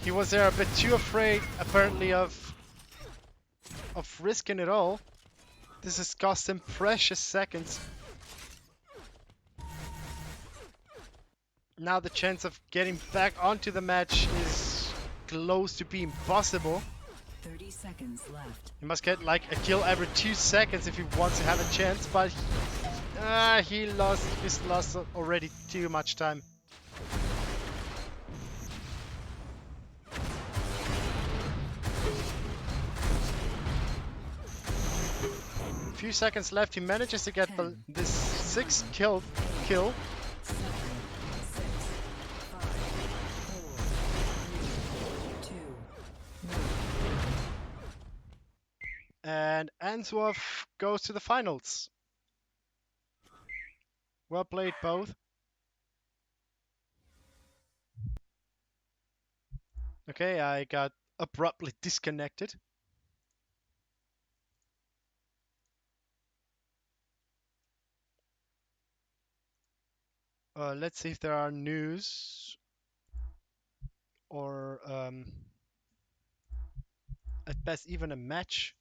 He was there a bit too afraid, apparently, of risking it all. This has cost him precious seconds. Now the chance of getting back onto the match is close to being possible. 30 seconds left. He must get like a kill every 2 seconds if he wants to have a chance, but he's lost already too much time. Few seconds left. He manages to get this 6th kill. 7, 6, 5, 4, 3, 2, And Answorth goes to the finals. Well played, both. Okay, I got abruptly disconnected. Let's see if there are news or at best even a match.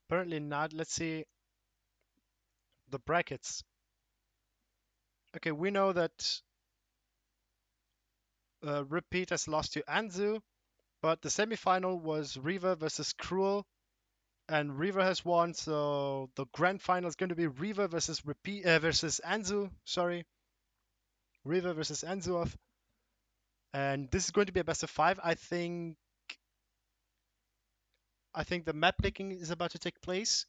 Apparently not. Let's see the brackets. Okay, we know that Repeat has lost to Anzu, but the semifinal was Riva versus Cruel, and Riva has won. So the grand final is going to be Riva versus versus Anzu. Sorry, Riva versus Anzu, and this is going to be a best of 5. I think. I think the map picking is about to take place.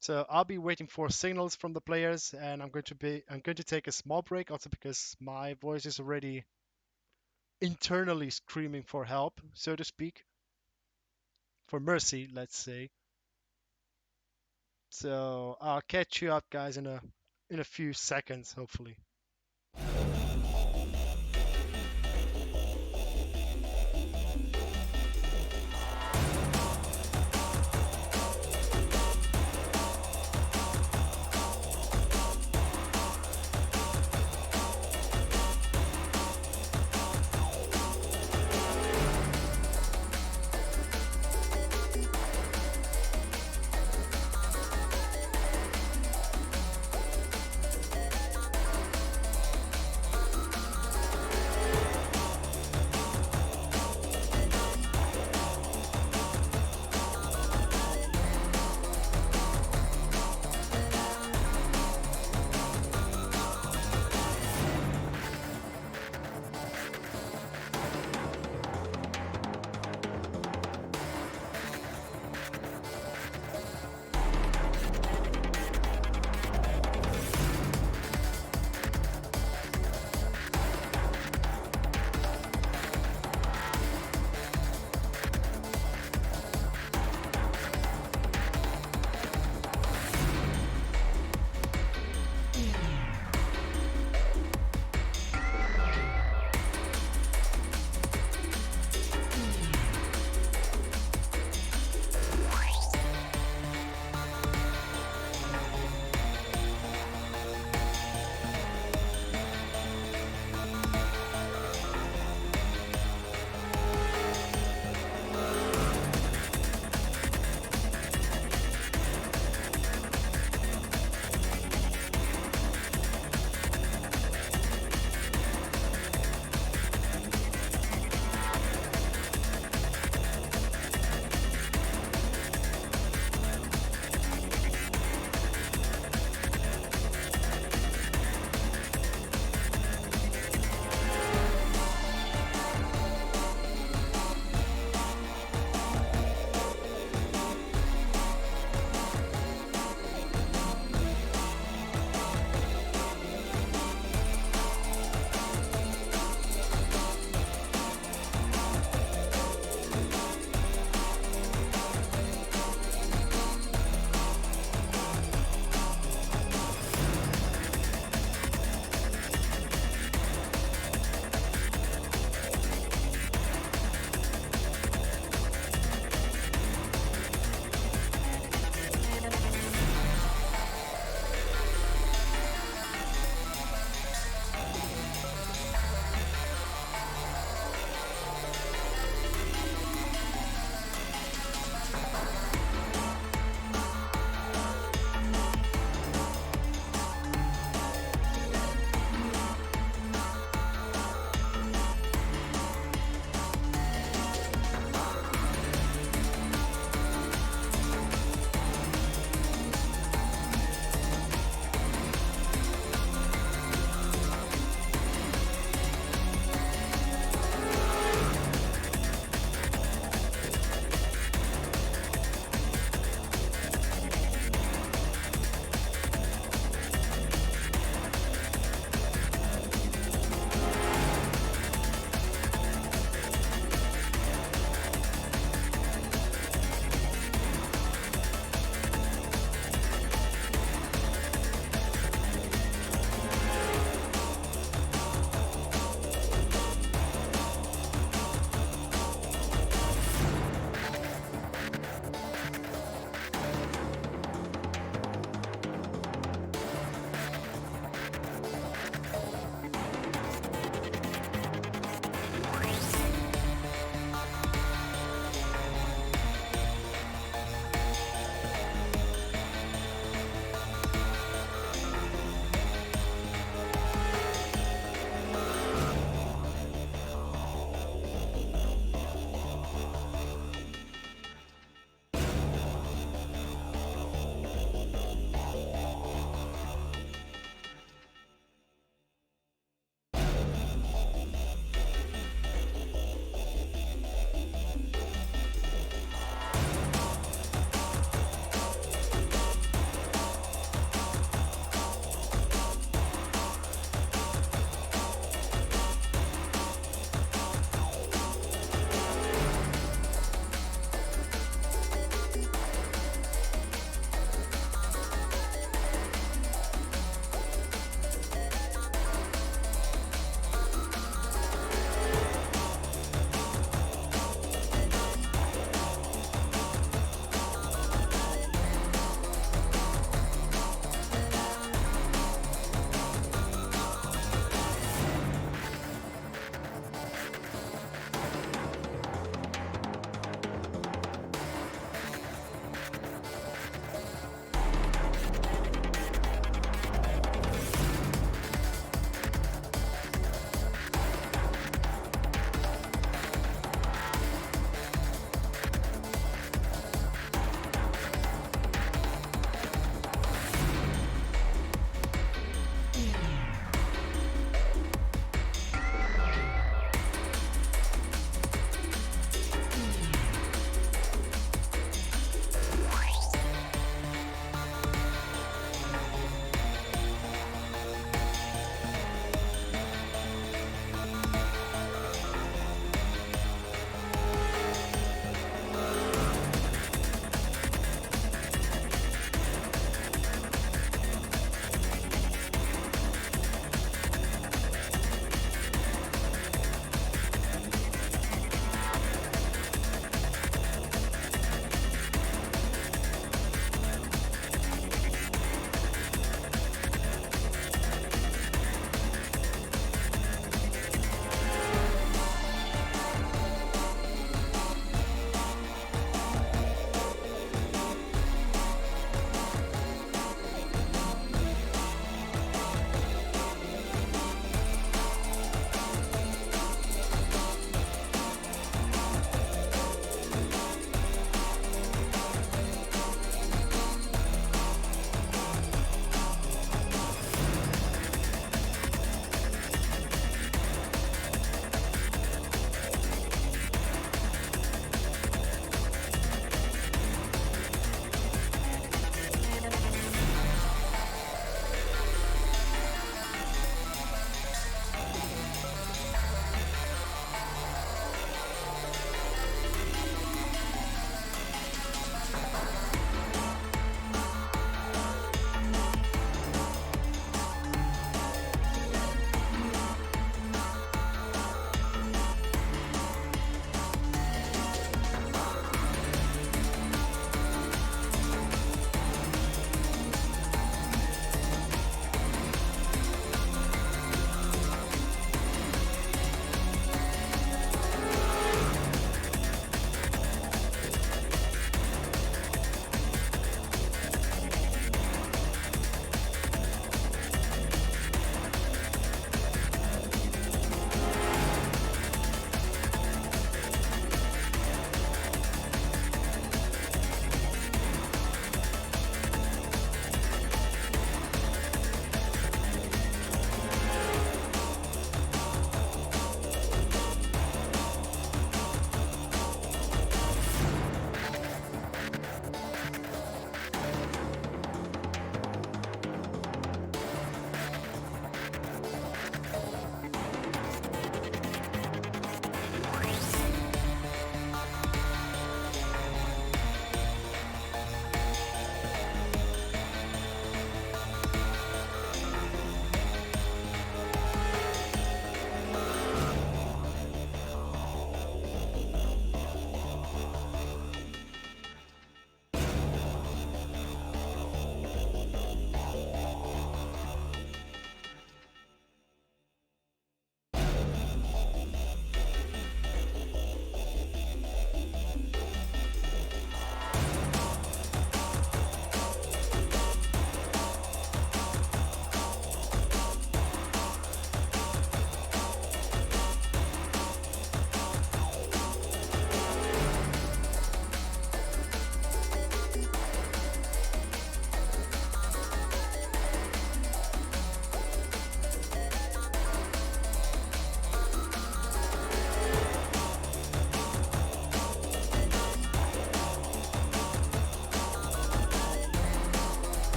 So I'll be waiting for signals from the players, and I'm going to take a small break also because my voice is already internally screaming for help, so to speak, for mercy, let's say. So I'll catch you up, guys, in a few seconds, hopefully.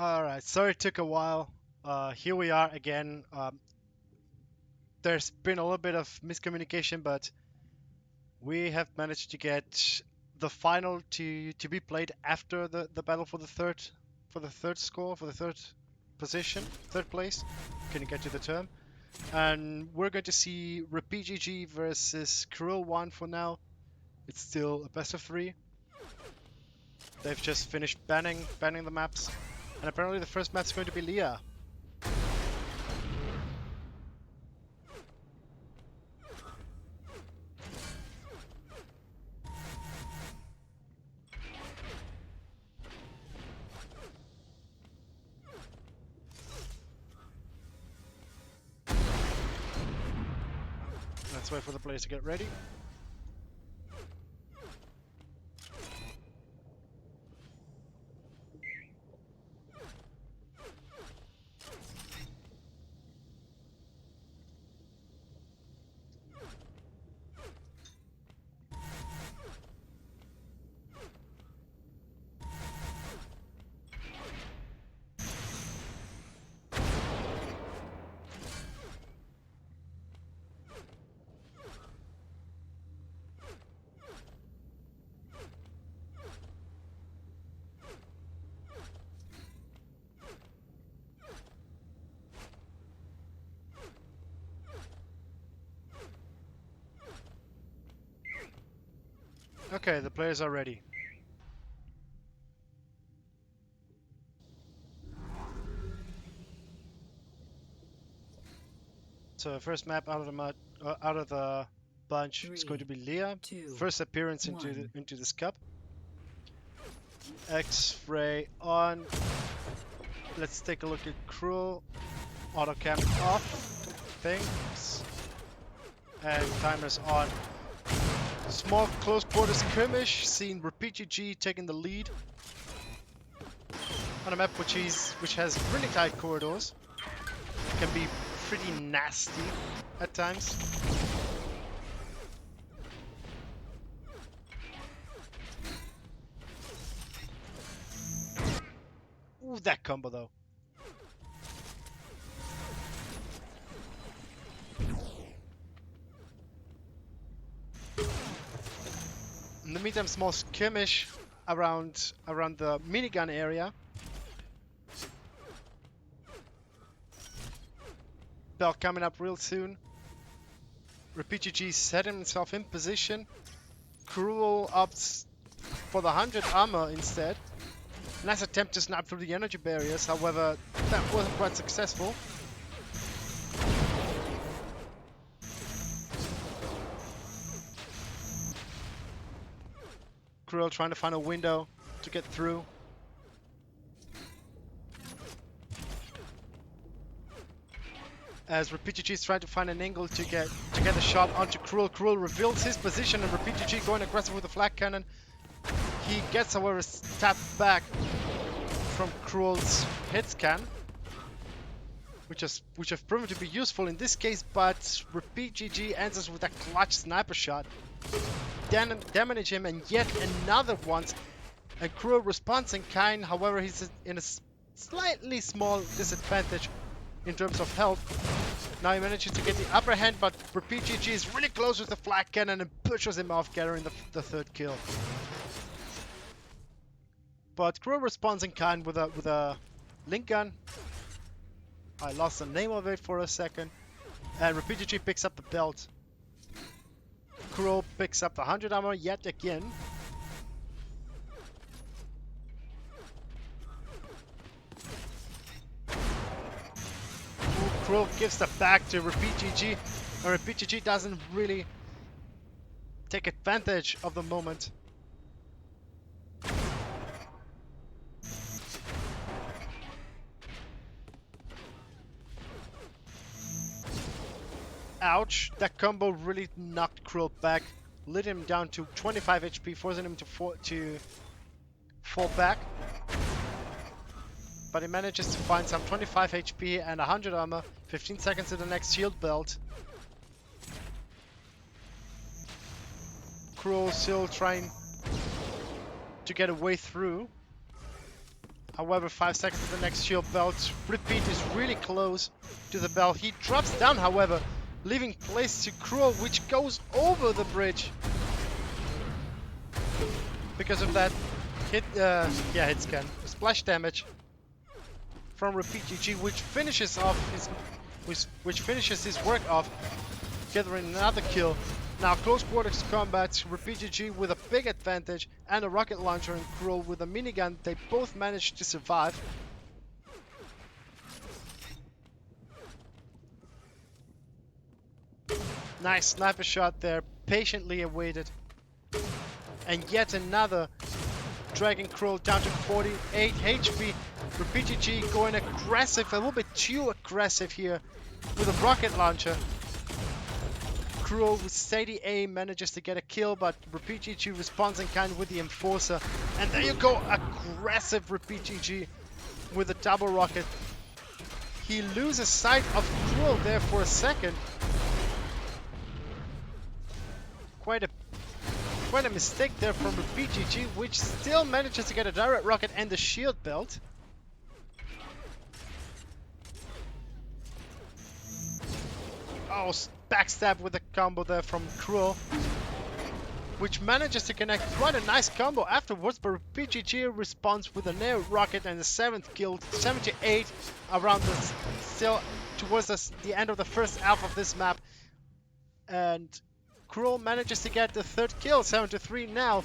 All right, sorry it took a while. Here we are again. There's been a little bit of miscommunication, but we have managed to get the final to be played after the battle for the third score, for the third position, third place. Couldn't get to the term. And we're going to see RepeatGG versus Cruel One for now. It's still a best of three. They've just finished banning the maps. And apparently the first map's going to be Leah. Let's wait for the players to get ready. Okay, the players are ready. So first map out of the out of the bunch is going to be Leah. 2, First appearance 1. into this cup. X-ray on. Let's take a look at Cruel. Auto cam off. Things. And timers on. Small close quarter skirmish. Seeing RepeatGG taking the lead on a map which has really tight corridors. Can be pretty nasty at times. Ooh, that combo though. In the meantime, small skirmish around the minigun area. Bell coming up real soon. RepeatGG setting himself in position. Cruel opts for the 100 armor instead. Nice attempt to snap through the energy barriers, however, that wasn't quite successful. Cruel trying to find a window to get through. As RepeatGG is trying to find an angle to get a shot onto Cruel. Cruel reveals his position and RepeatGG going aggressive with the flag cannon. He gets, however, stabbed back from Cruel's hit scan, which has proven to be useful in this case, but RepeatGG answers with a clutch sniper shot. Damage him and yet another once. And Cruel responds in kind, however he's in a slightly small disadvantage in terms of health. Now he manages to get the upper hand, but RepeatGG is really close with the flag cannon and pushes him off, gathering the third kill. But Cruel responds in kind with a link gun. I lost the name of it for a second. And RepeatGG picks up the belt. Cruel picks up the 100 armor yet again. Cruel gives the back to RepeatGG, and RepeatGG doesn't really take advantage of the moment. Ouch, that combo really knocked Cruel back, lit him down to 25 HP, forcing him to fall back. But he manages to find some 25 HP and 100 armor, 15 seconds to the next shield belt. Cruel still trying to get a way through. However, 5 seconds to the next shield belt. Repeat is really close to the belt. He drops down, however, leaving place to Cruel, which goes over the bridge. Because of that hit scan. Splash damage from Repeat GG, which finishes his work off, gathering another kill. Now close quarters combat, Repeat GG with a big advantage, and a rocket launcher and Cruel with a minigun. They both managed to survive. Nice sniper shot there, patiently awaited. And yet another, dragging Cruel down to 48 HP. Repeat GG going aggressive, a little bit too aggressive here with a rocket launcher. Cruel with steady aim manages to get a kill, but Repeat GG responds in kind with the Enforcer. And there you go, aggressive Repeat GG with a double rocket. He loses sight of Cruel there for a second. Quite a mistake there from Repeat GG, which still manages to get a direct rocket and the shield belt. Oh, backstab with a combo there from Cruel, which manages to connect quite a nice combo afterwards, but Repeat GG responds with an air rocket and the 7th kill, 78 around the, still towards the end of the first half of this map. And Cruel manages to get the 3rd kill, 7-3 now.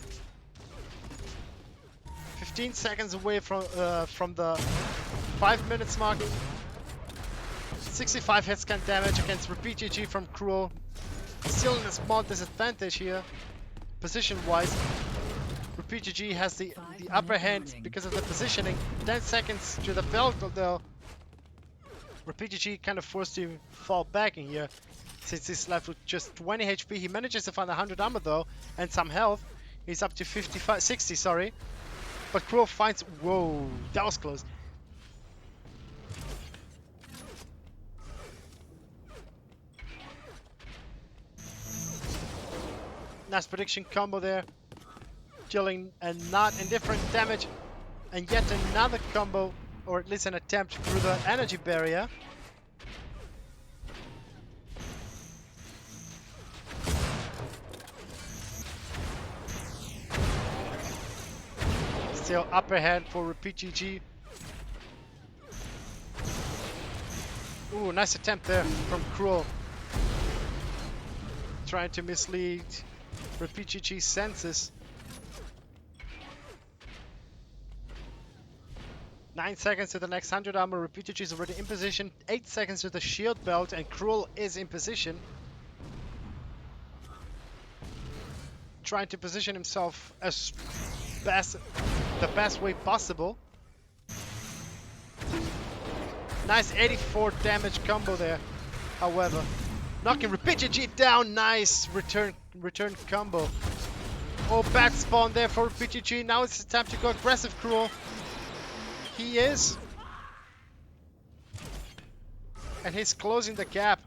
15 seconds away from the 5 minutes mark. 65 hit scan damage against Repeat GG from Cruel. Still in a small disadvantage here, position-wise. Repeat GG has the upper hand because of the positioning. 10 seconds to the belt though. Repeat GG kind of forced to fall back in here, since he's left with just 20 HP. He manages to find 100 armor though, and some health. He's up to 60, sorry. But Cruel finds, whoa, that was close. Nice prediction combo there, dealing a not indifferent damage, and yet another combo, or at least an attempt through the energy barrier. Still upper hand for Repeat GG. Ooh, nice attempt there from Cruel, trying to mislead Repeat GG's senses. 9 seconds to the next 100 armor. Repeat GG is already in position. 8 seconds to the shield belt, and Cruel is in position, trying to position himself as the best way possible. Nice 84 damage combo there, however. Knocking Repeat GG down. Nice return combo. Oh, bad spawn there for Repeat GG. Now it's the time to go aggressive, Cruel. He is. And he's closing the gap.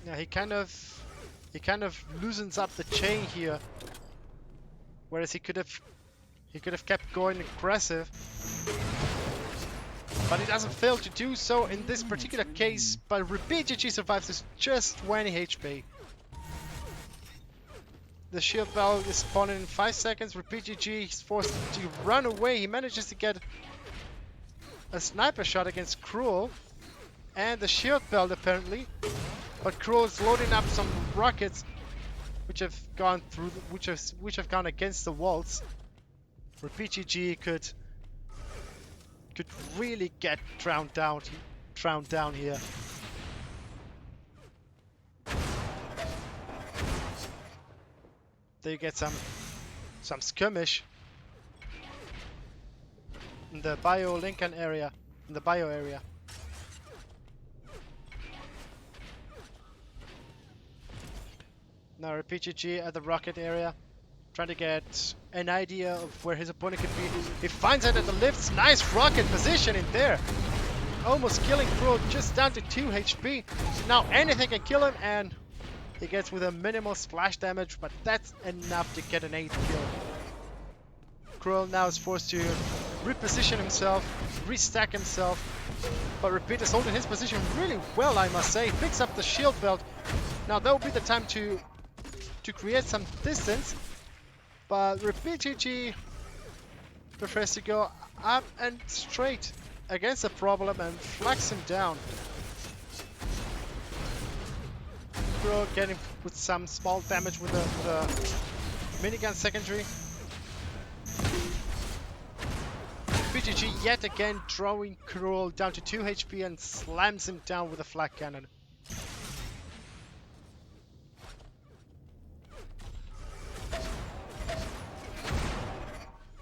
Yeah, he kind of loosens up the chain here. Whereas he could have kept going aggressive, but he doesn't fail to do so in this particular case. But Repeat GG survives with just 20 HP. The shield bell is spawning in 5 seconds. Repeat GG is forced to run away. He manages to get a sniper shot against Cruel and the shield belt apparently, but Cruel is loading up some rockets which have gone through, which have gone against the walls. Repeat GG could really get drowned down here. There you get some skirmish in the bio Lincoln area, in the bio area. Now Repeat GG at the rocket area, trying to get an idea of where his opponent could be. He finds it at the lifts. Nice rocket position in there. almost killing Crow, just down to 2 HP. Now anything can kill him, and he gets with a minimal splash damage, but that's enough to get an 8th kill. Crow now is forced to reposition himself, restack himself, but Repeat is holding his position really well, I must say. Picks up the shield belt. Now that will be the time to create some distance, but Repeat GG prefers to go up and straight against the problem and flags him down. Crow getting with some small damage with the minigun secondary. BGG yet again drawing Cruel down to 2 HP and slams him down with a flak cannon.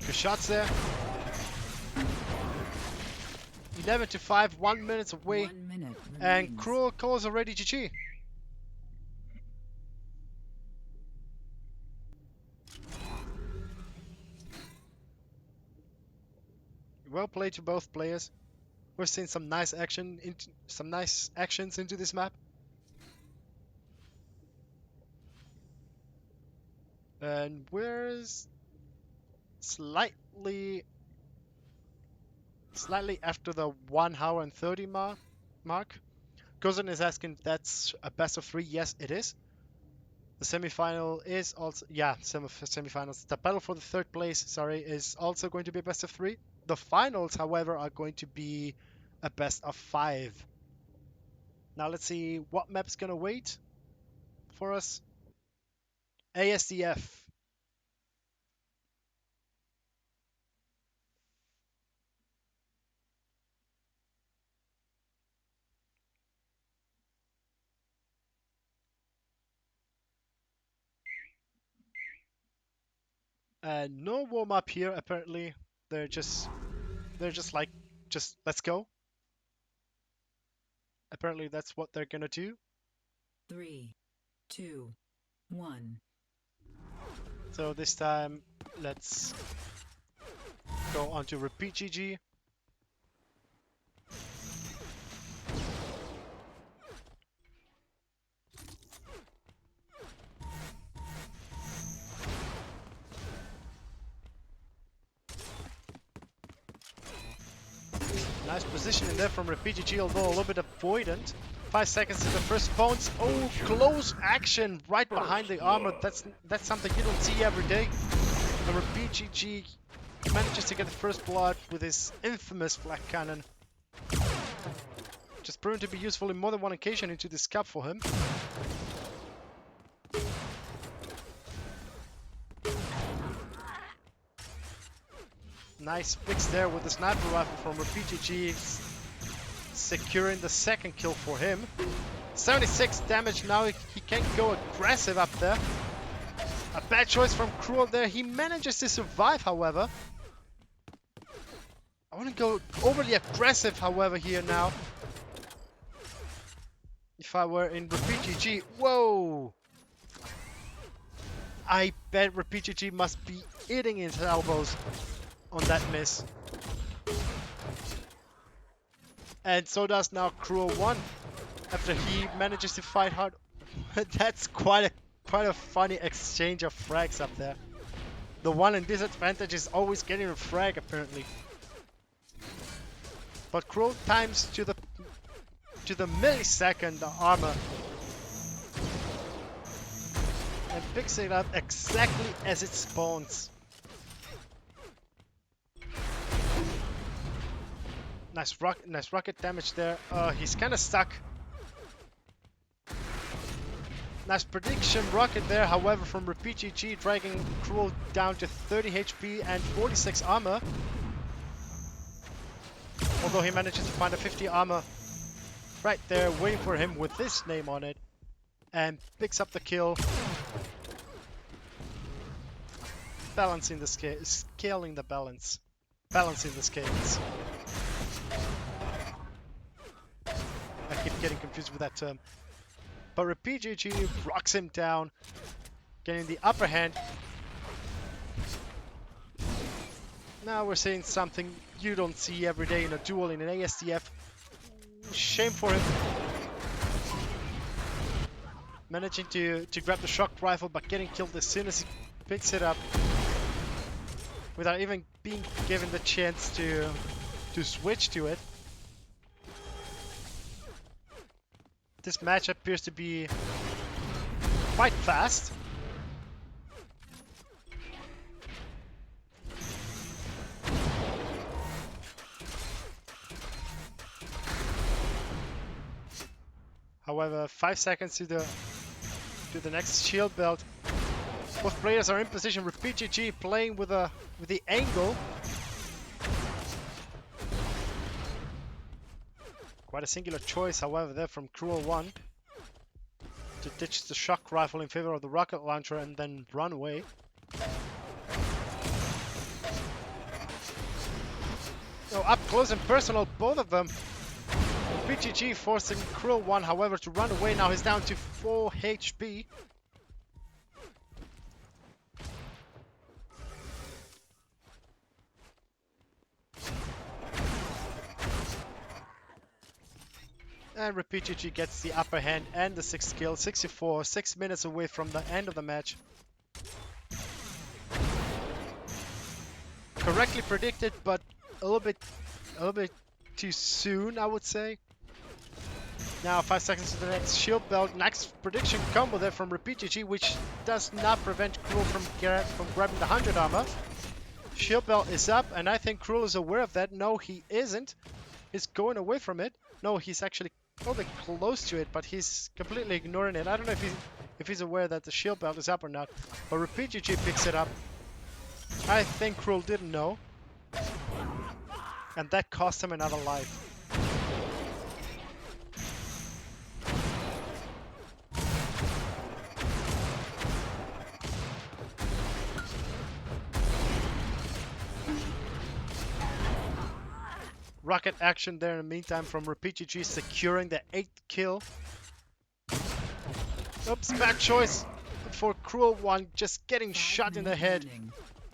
Good shots there. 11 to 5, 1 minute away. 1 minute And remains. Cruel calls already GG. Well played to both players. We're seeing some nice actions into this map. And we're slightly after the 1 hour and 30 mark. Gozan is asking if that's a best of 3. Yes, it is. The semi-final is also, yeah, semi-finals. The battle for the 3rd place, sorry, is also going to be a best of 3. The finals, however, are going to be a best of 5. Now let's see what map's gonna wait for us. ASDF. No warm up here apparently. They're just like, just let's go. Apparently that's what they're gonna do. 3, 2, 1. So this time let's go on to Repeat GG. Nice positioning there from Repeat GG, although a little bit avoidant. 5 seconds to the first bounce. Oh, close action right behind the armor. That's something you don't see every day. And Repeat GG manages to get the first blood with his infamous flak cannon. Just proven to be useful in more than one occasion into this cup for him. Nice fix there with the sniper rifle from Repeat GG, securing the 2nd kill for him. 76 damage now, he can go aggressive up there. A bad choice from Cruel there. He manages to survive, however. I want to go overly aggressive, however, here now. If I were in Repeat GG, whoa! I bet Repeat GG must be eating his elbows on that miss. And so does now Cruel 1 after he manages to fight hard. That's quite a funny exchange of frags up there. The one in disadvantage is always getting a frag apparently. But Cruel times to the millisecond the armor and picks it up exactly as it spawns. Nice rocket damage there. He's kind of stuck. Nice prediction rocket there, however, from Repeat GG, dragging Cruel down to 30 HP and 46 armor. Although he manages to find a 50 armor right there, waiting for him with this name on it. And picks up the kill. Balancing the scale, scaling the balance. Balancing the scales. I keep getting confused with that term. But Repeat GG rocks him down, getting the upper hand. Now we're seeing something you don't see every day in a duel in an ASDF. Shame for him. Managing to grab the shock rifle, but getting killed as soon as he picks it up. Without even being given the chance to switch to it. This match appears to be quite fast. However, 5 seconds to the next shield belt. Both players are in position. RepeatGG playing with the angle. Quite a singular choice, however, there from Cruel One to ditch the shock rifle in favor of the rocket launcher and then run away. Oh, up close and personal, both of them. RepeatGG forcing Cruel One, however, to run away. Now he's down to 4 HP. And RepeatGG gets the upper hand and the 6th kill. 64, 6 minutes away from the end of the match. Correctly predicted, but a little bit too soon, I would say. Now 5 seconds to the next shield belt. Next prediction combo there from RepeatGG, which does not prevent Cruel from grabbing the 100 armor. Shield belt is up, and I think Cruel is aware of that. No, he isn't. He's going away from it. No, he's actually probably close to it, but he's completely ignoring it. I don't know if he's aware that the shield belt is up or not, but RepeatGG picks it up. I think Cruel didn't know, and that cost him another life. Rocket action there in the meantime from RepeatGG, securing the 8th kill. Oops, bad choice for Cruel One, just getting shot in the head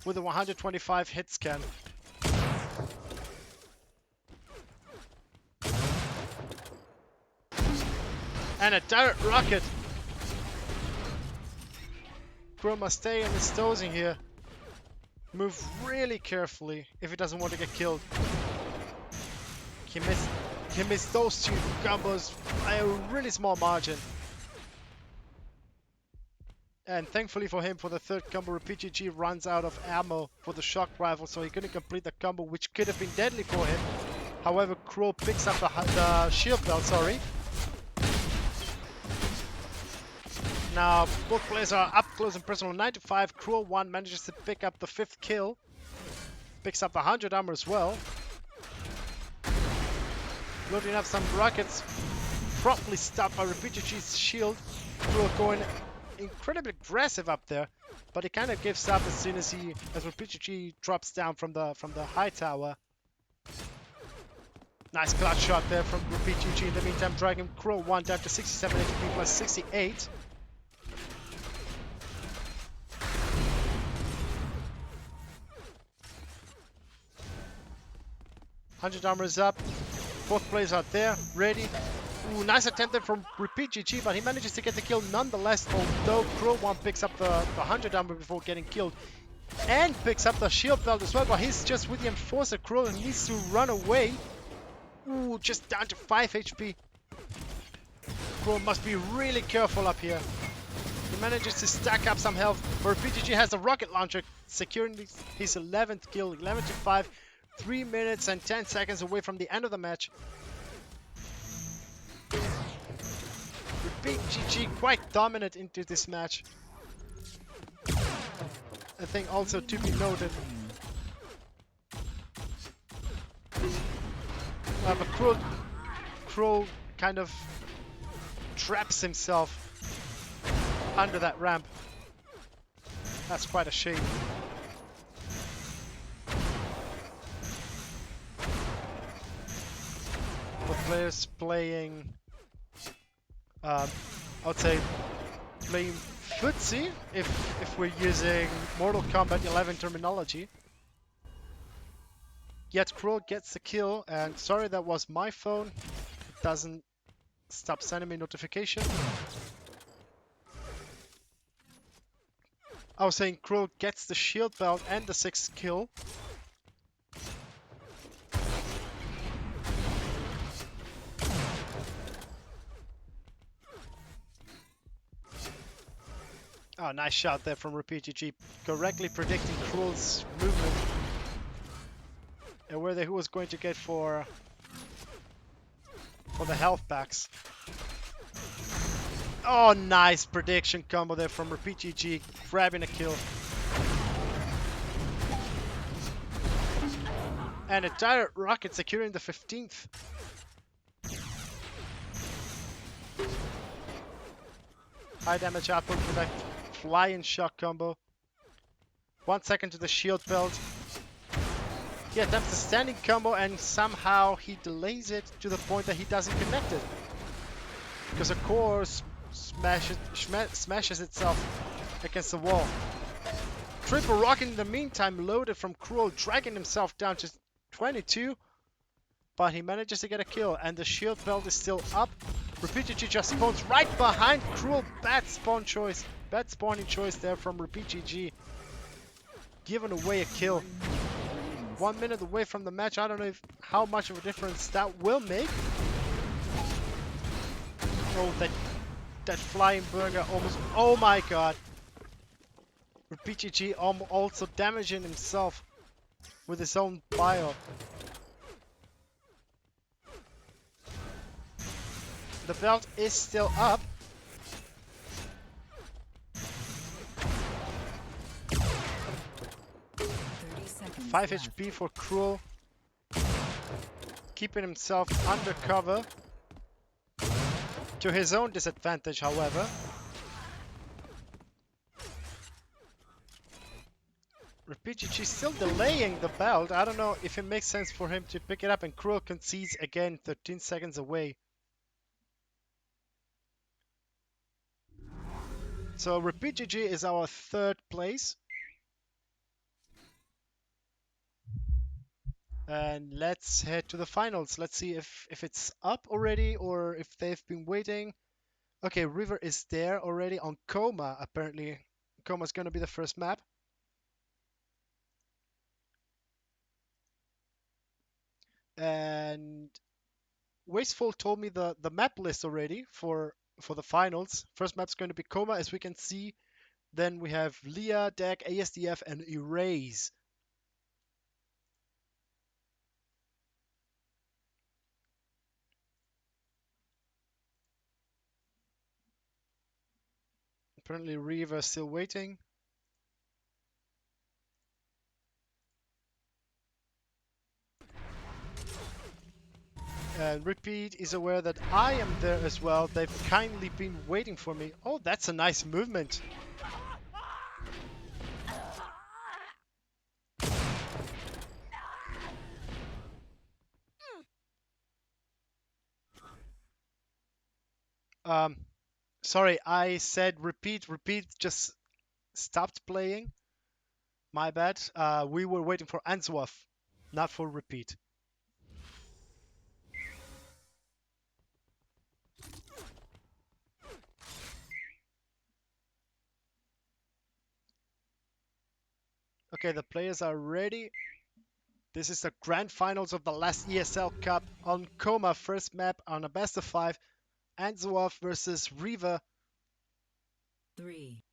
with a 125 hit scan. And a direct rocket. Cruel must stay on his toes in here. Move really carefully if he doesn't want to get killed. He missed those 2 combos by a really small margin. And thankfully for him, for the 3rd combo, RepeatGG runs out of ammo for the shock rifle, so he couldn't complete the combo, which could have been deadly for him. However, Cruel picks up the shield belt, sorry. Now, both players are up close and personal. 9-5. Cruel One manages to pick up the 5th kill. Picks up the 100 armor as well. Loading up some rockets, promptly stopped by RepeatGG's shield. Cruel going incredibly aggressive up there, but he kind of gives up as soon as RepeatGG drops down from the high tower. Nice clutch shot there from RepeatGG. In the meantime, dragging Cruel One down to 67 HP plus 68. $100 armor is up. Both players are there, ready. Ooh, nice attempt there from RepeatGG, but he manages to get the kill nonetheless, although Cruel One picks up the 100 armor before getting killed. And picks up the shield belt as well, but he's just with the Enforcer. Cruel needs to run away. Ooh, just down to 5 HP. Cruel must be really careful up here. He manages to stack up some health, but RepeatGG has the rocket launcher, securing his 11th kill, 11-5. 3 minutes and 10 seconds away from the end of the match. RepeatGG quite dominant into this match. I think also to be noted. But Cruel kind of traps himself under that ramp. That's quite a shame. Both players playing, I would say, playing footsie if we're using Mortal Kombat 11 terminology. Yet Cruel gets the kill, and sorry, that was my phone. doesn't stop sending me notification. I was saying Cruel gets the shield belt and the 6th kill. Oh, nice shot there from RepeatGG, correctly predicting Cruel's movement and where he was going to get for the health packs. Oh, nice prediction combo there from RepeatGG, grabbing a kill. And a direct rocket securing the 15th. High damage output with that flying shock combo. 1 second to the shield belt. He attempts a standing combo and somehow he delays it to the point that he doesn't connect it. Because a core smashes itself against the wall. Triple rocket in the meantime loaded from Cruel, dragging himself down to 22. But he manages to get a kill and the shield belt is still up. RepeatGG just spawns right behind Cruel. Bad spawning choice there from RepeatGG. Giving away a kill. 1 minute away from the match. I don't know how much of a difference that will make. Oh, that flying burger almost. Oh my god. RepeatGG also damaging himself with his own bio. The belt is still up. 5 HP for Cruel. Keeping himself under cover. To his own disadvantage, however. RepeatGG still delaying the belt. I don't know if it makes sense for him to pick it up, and Cruel concedes again 13 seconds away. So RepeatGG is our 3rd place. And let's head to the finals. Let's see if it's up already or if they've been waiting. Okay, River is there already on Coma, apparently. Coma's going to be the first map. And Wasteful told me the map list already for the finals. First map's going to be Coma, as we can see. Then we have Leah, Dak, ASDF, and Erase. Apparently River still waiting. And Repeat is aware that I am there as well. They've kindly been waiting for me. Oh, that's a nice movement. Sorry, I said Repeat. Repeat just stopped playing. My bad. We were waiting for Answaf, not for Repeat. Okay, the players are ready. This is the grand finals of the last ESL Cup on Coma, first map on a best of 5. Answaf versus Riva. 3,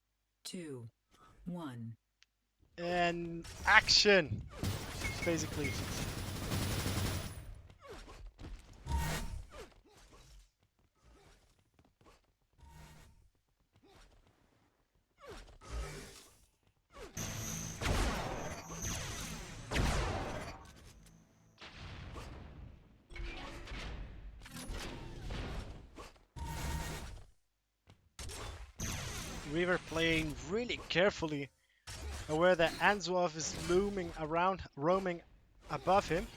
2, 1. And action, basically. River playing really carefully, aware that Answaf is looming around, roaming above him.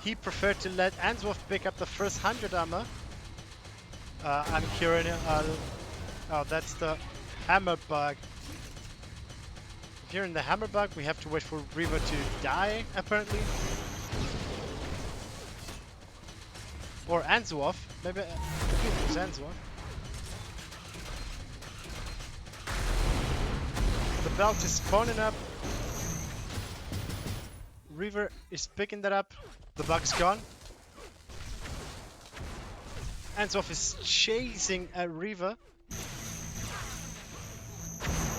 He preferred to let Answaf pick up the first 100 armor. I'm curing it. Oh, that's the hammer bug. Here in the hammer bug, we have to wait for River to die, apparently. Or Anzuov. Maybe it was Anzuov. The belt is spawning up. Reaver is picking that up. The bug's gone. Anzuov is chasing at Reaver.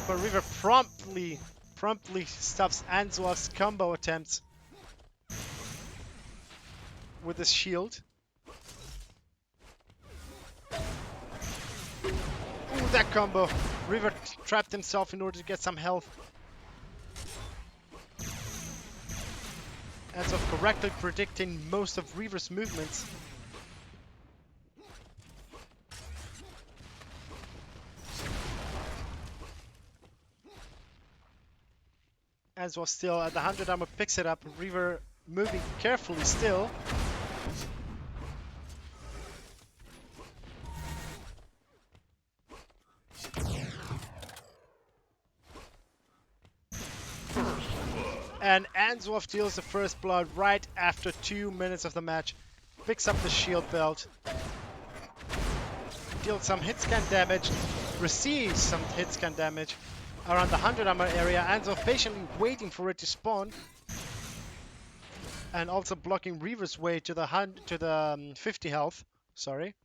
But Reaver promptly stops Anzuov's combo attempts with his shield. Ooh, that combo. Reaver trapped himself in order to get some health. Anzuov correctly predicting most of Reaver's movements. Anzuov still at the 100 armor, picks it up. Reaver moving carefully still. And Anzuov deals the first blood right after 2 minutes of the match. Picks up the shield belt. Deals some hit scan damage. Receives some hit scan damage around the 100 armor area. Anzuov patiently waiting for it to spawn. And also blocking Reaver's way to the 50 health. Sorry.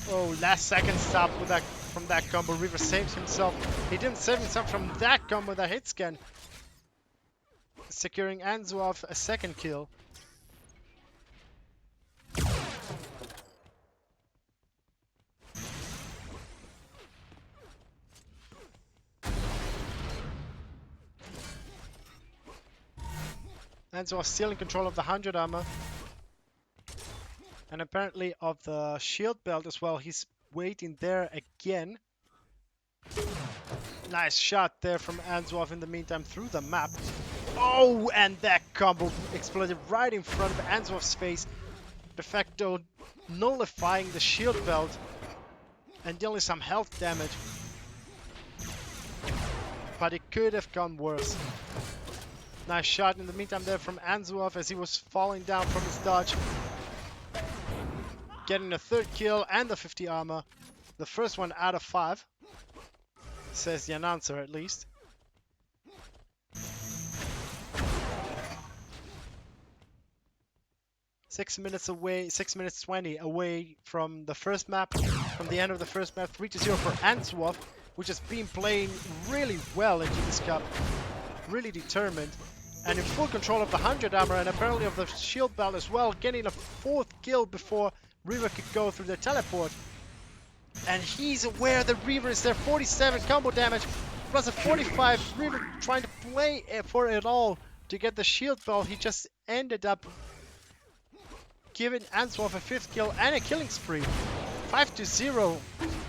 Oh, last second stop with that from that combo. Reaver saves himself. He didn't save himself from that combo, that hit scan. Securing Anzuov a second kill. Anzuov still in control of the 100 armor. And apparently of the shield belt as well. He's waiting there again. Nice shot there from Anzuov in the meantime through the map. Oh, and that combo exploded right in front of Anzuov's face. De facto nullifying the shield belt and dealing some health damage. But it could have gone worse. Nice shot in the meantime there from Anzuov as he was falling down from his dodge. Getting a third kill and the 50 armor. The first one out of 5. Says the announcer at least. Six minutes 20 away from the first map, from the end of the first map. 3-0 for Anzuov, which has been playing really well into this cup. Really determined. And in full control of the 100 armor and apparently of the shield belt as well. Getting a 4th kill before Reaver could go through the teleport. And he's aware that Reaver is there. 47 combo damage plus a 45. Reaver trying to play for it all to get the shield belt. He just ended up giving Anzuov a 5th kill and a killing spree. 5-0.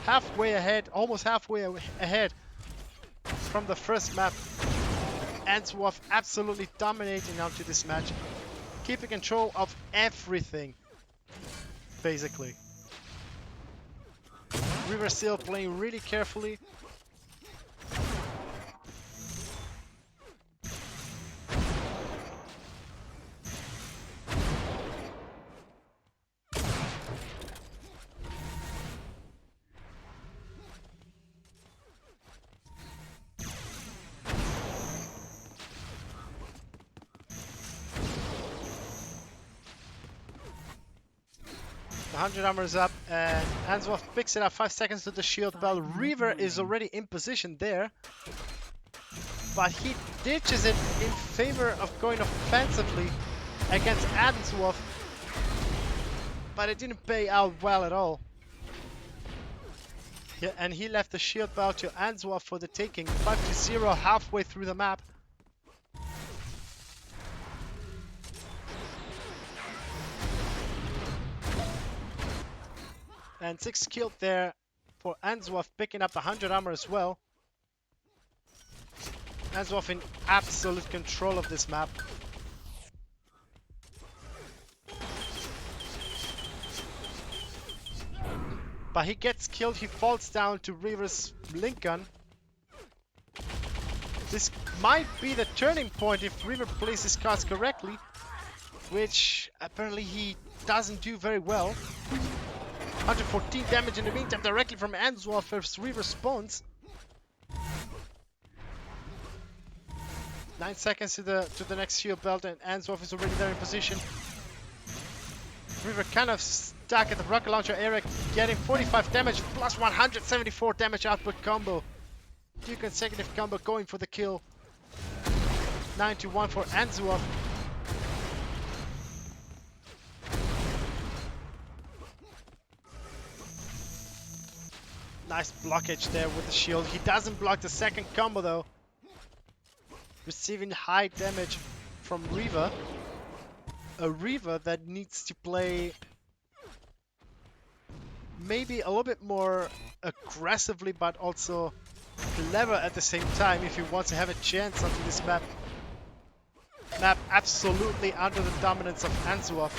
Halfway ahead, almost halfway ahead from the first map. Anzuov absolutely dominating onto this match. Keeping control of everything. Basically. Reaver still playing really carefully. The 100 armor is up and Anzuov picks it up 5 seconds to the shield belt. Reaver is already in position there, but he ditches it in favor of going offensively against Anzuov, but it didn't pay out well at all. Yeah, and he left the shield belt to Anzuov for the taking. 5-0 halfway through the map. And 6 killed there for Anzuov, picking up 100 armor as well. Anzuov in absolute control of this map. But he gets killed, he falls down to Reaver's blink gun. This might be the turning point if River plays his cards correctly, which apparently he doesn't do very well. 114 damage in the meantime directly from Answolf as River spawns. 9 seconds to the next shield belt, and Answolf is already there in position. River kind of stuck at the rocket launcher area, getting 45 damage plus 174 damage output combo. 2 consecutive combo going for the kill. 9-1 for Answolf. Nice blockage there with the shield. He doesn't block the second combo though. Receiving high damage from Reaver. A Reaver that needs to play maybe a little bit more aggressively but also clever at the same time if he wants to have a chance onto this map. Map absolutely under the dominance of Answolf.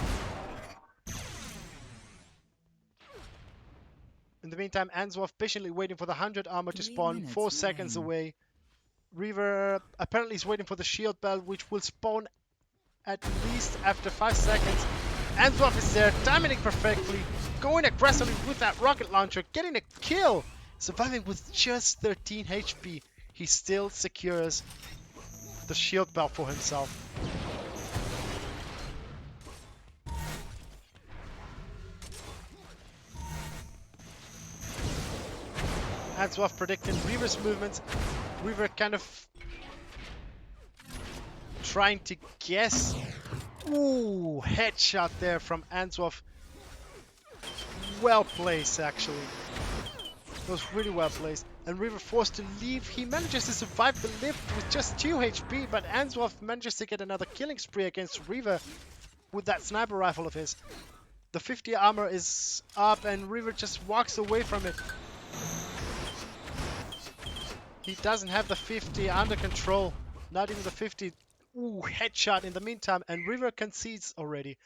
In the meantime, Answolf patiently waiting for the 100 armor to spawn 4 seconds away. Reaver apparently is waiting for the shield belt, which will spawn at least after 5 seconds. Answolf is there, timing it perfectly, going aggressively with that rocket launcher, getting a kill. Surviving with just 13 HP, he still secures the shield belt for himself. Answolf predicting Reaver's movements. Reaver kind of trying to guess. Ooh, headshot there from Answolf. Well placed, actually. It was really well placed. And Reaver forced to leave. He manages to survive the lift with just 2 HP, but Answolf manages to get another killing spree against Reaver with that sniper rifle of his. The 50 armor is up and Reaver just walks away from it. He doesn't have the 50 under control. Not even the 50. Ooh, headshot in the meantime. And River concedes already.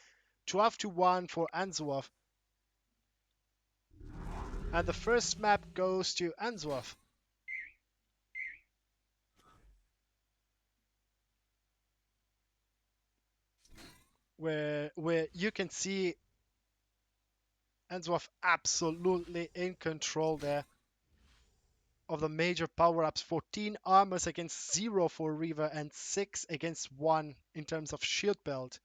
12-1 for Answolf. And the first map goes to Answolf. Where you can see Answolf absolutely in control there of the major power-ups. 14 armors against 0 for Reaver and 6 against 1 in terms of shield belt.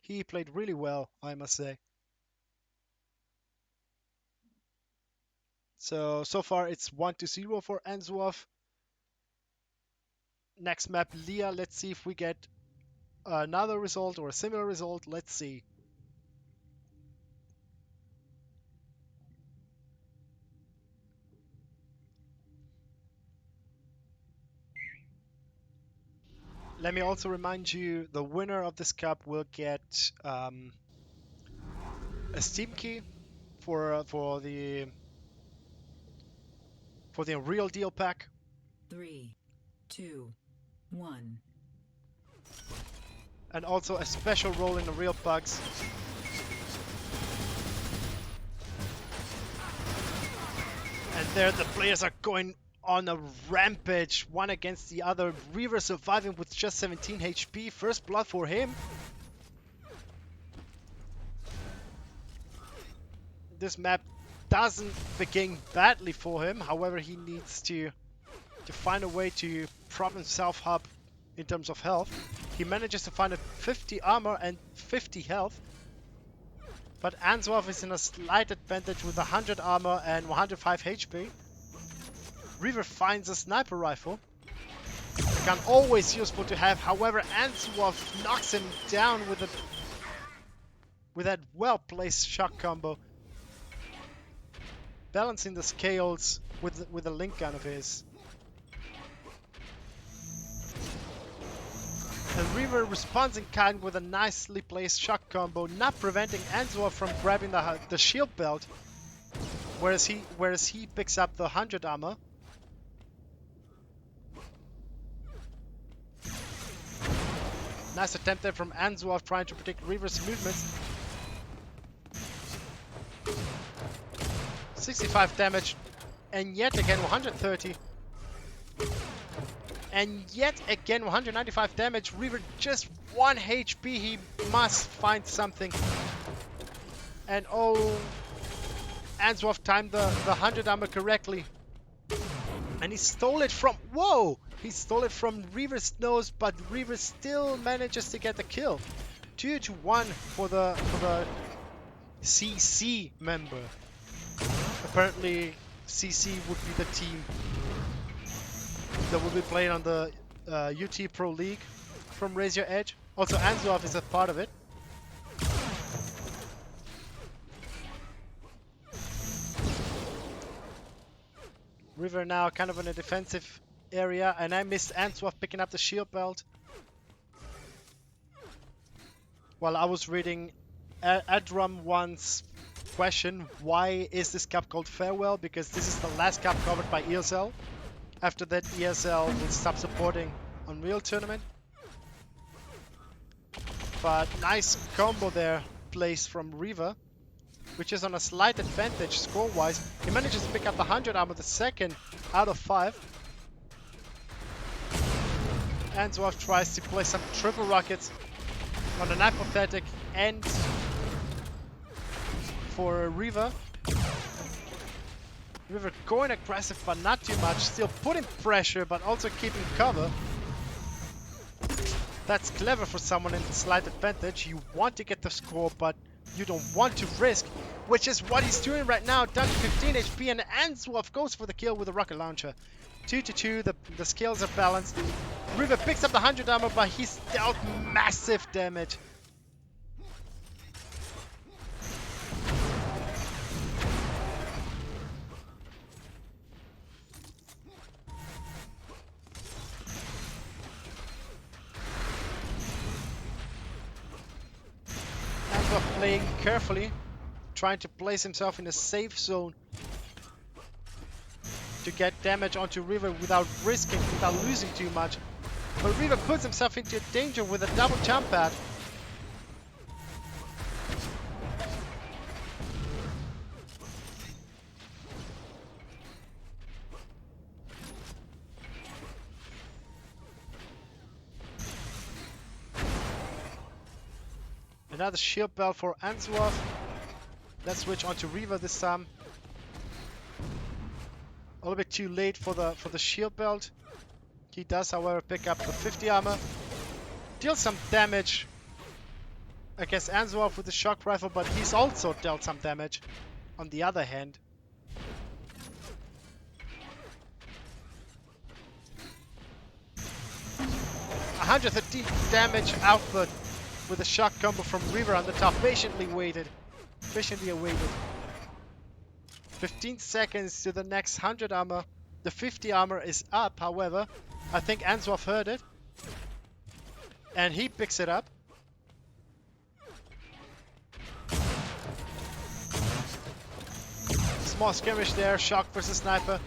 He played really well, I must say. So far it's 1-0 for Answolf. Next map, Leah. Let's see if we get another result or a similar result. Let's see. Let me also remind you, the winner of this cup will get a Steam key for the Real Deal pack. 3, 2, 1. And also a special role in the Real Pugs. And there the players are going on a rampage, one against the other. Reaver surviving with just 17 HP. First blood for him. This map doesn't begin badly for him. However, he needs to find a way to prop himself up in terms of health. He manages to find a 50 armor and 50 health. But Answolf is in a slight advantage with 100 armor and 105 HP. Reaver finds a sniper rifle. A gun always useful to have. However, Answolf knocks him down with that well-placed shock combo. Balancing the scales with a link gun of his. And Reaver responds in kind with a nicely placed shock combo, not preventing Answolf from grabbing the shield belt, whereas he picks up the 100 armor. Nice attempt there from Answolf trying to predict Reaver's movements. 65 damage And yet again 130. And yet again 195 damage. Reaver just 1 HP. He must find something. And oh, Answorth timed the 100 armor correctly. And he stole it from... Whoa! He stole it from Reaver's nose, but Reaver still manages to get the kill. 2-1 for the CC member. Apparently, CC would be the team that will be playing on the UT Pro League from Raise Your Edge. Also, Answorth is a part of it. River now kind of in a defensive area, and I missed Answorth picking up the shield belt. While I was reading Adrum1's question, why is this cup called Farewell? Because this is the last cup covered by ESL. After that, ESL will stop supporting Unreal Tournament. But nice combo there placed from Reaver, which is on a slight advantage score-wise. He manages to pick up the 100 armor, the second out of 5. Answorth tries to play some triple rockets on an hypothetic end for Reaver. Reaver going aggressive, but not too much. Still putting pressure, but also keeping cover. That's clever for someone in slight advantage. You want to get the score, but you don't want to risk, which is what he's doing right now. Down to 15 HP, and Answorth goes for the kill with a rocket launcher. 2-2, the skills are balanced. Reaver picks up the 100 armor, but he's dealt massive damage. Answorth playing carefully, trying to place himself in a safe zone to get damage onto Reaver without risking, without losing too much. But Reaver puts himself into danger with a double jump pad. Another shield belt for Answorth. Let's switch onto Reaver this time. A little bit too late for the shield belt. He does, however, pick up the 50 armor. Deals some damage against Answorth with the shock rifle, but he's also dealt some damage on the other hand. $113 damage output with a shock combo from Reaver on the top. Patiently awaited. 15 seconds to the next 100 armor. The 50 armor is up, however. I think Answorth heard it. And he picks it up. Small skirmish there, shock versus sniper.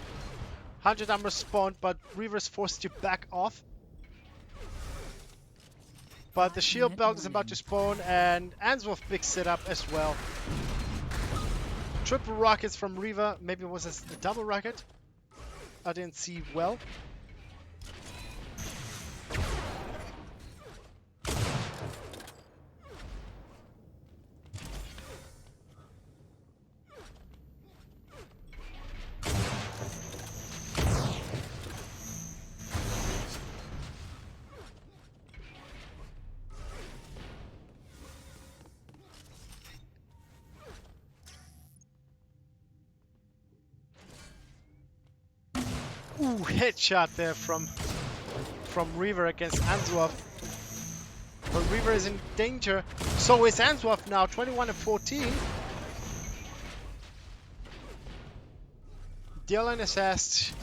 100 armor spawned, but Reaver's forced to back off. But the shield belt is about to spawn, and Answorth picks it up as well. Triple rockets from Reaver. Maybe it was a double rocket. I didn't see well. Ooh, headshot there from Reaver against Answorth. But Reaver is in danger. So is Answorth now, 21-14. Dylan is asked,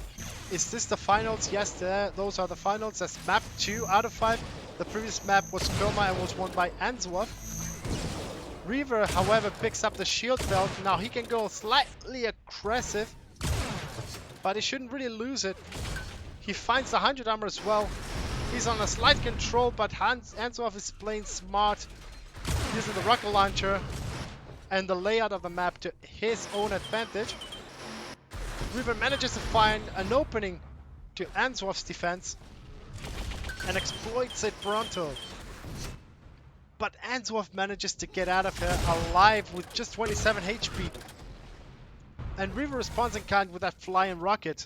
is this the finals? Yes, those are the finals. That's map 2 out of 5. The previous map was Coma and was won by Answorth. Reaver, however, picks up the shield belt. Now he can go slightly aggressive, but he shouldn't really lose it. He finds the 100 armor as well. He's on a slight control, but Answorth is playing smart, using the rocket launcher and the layout of the map to his own advantage. River manages to find an opening to Answorth's defense and exploits it pronto. But Answorth manages to get out of here alive with just 27 HP. And River responds in kind with that flying rocket.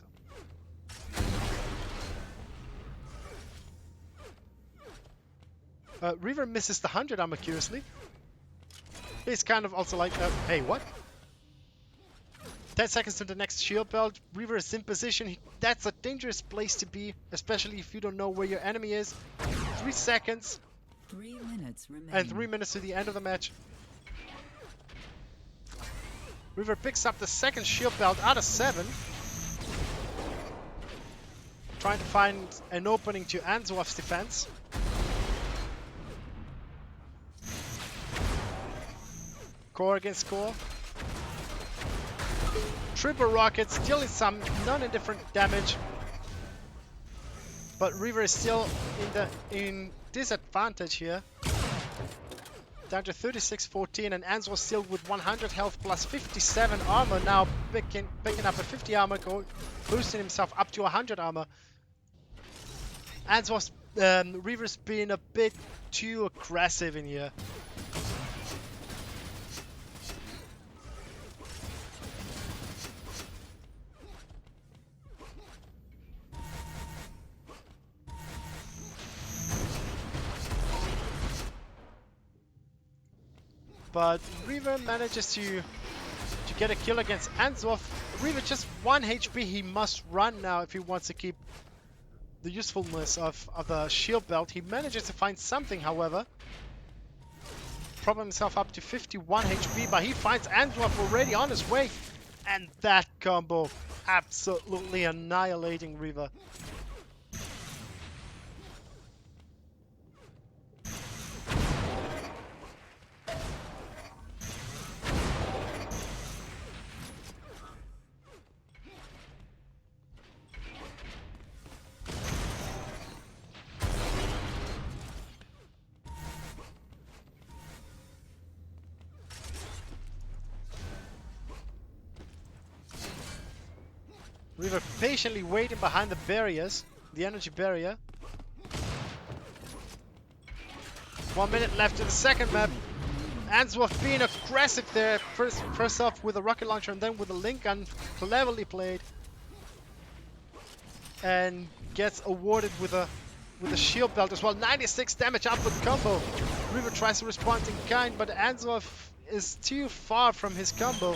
River misses the 100 armor, curiously. He's kind of also like, hey, what? 10 seconds to the next shield belt. River is in position. That's a dangerous place to be, especially if you don't know where your enemy is. 3 seconds. 3 minutes remaining. And 3 minutes to the end of the match. River picks up the second shield belt out of 7. Trying to find an opening to Answorth's defense. Core against core. Triple rockets, dealing some non-indifferent damage. But River is still in disadvantage here. Down to 36-14, and Answorth still with 100 health plus 57 armor. Now picking up a 50 armor, boosting himself up to 100 armor. Answorth's River's being a bit too aggressive in here. But River manages to get a kill against Answorth. River just 1 HP. He must run now if he wants to keep the usefulness of the shield belt. He manages to find something, however. Prop himself up to 51 HP, but he finds Answorth already on his way. And that combo absolutely annihilating River. River patiently waiting behind the barriers, the energy barrier. 1 minute left to the second map. Answorth being aggressive there, first off with a rocket launcher and then with a link gun, cleverly played. And gets awarded with a shield belt as well. 96 damage output combo. River tries to respond in kind, but Answorth is too far from his combo.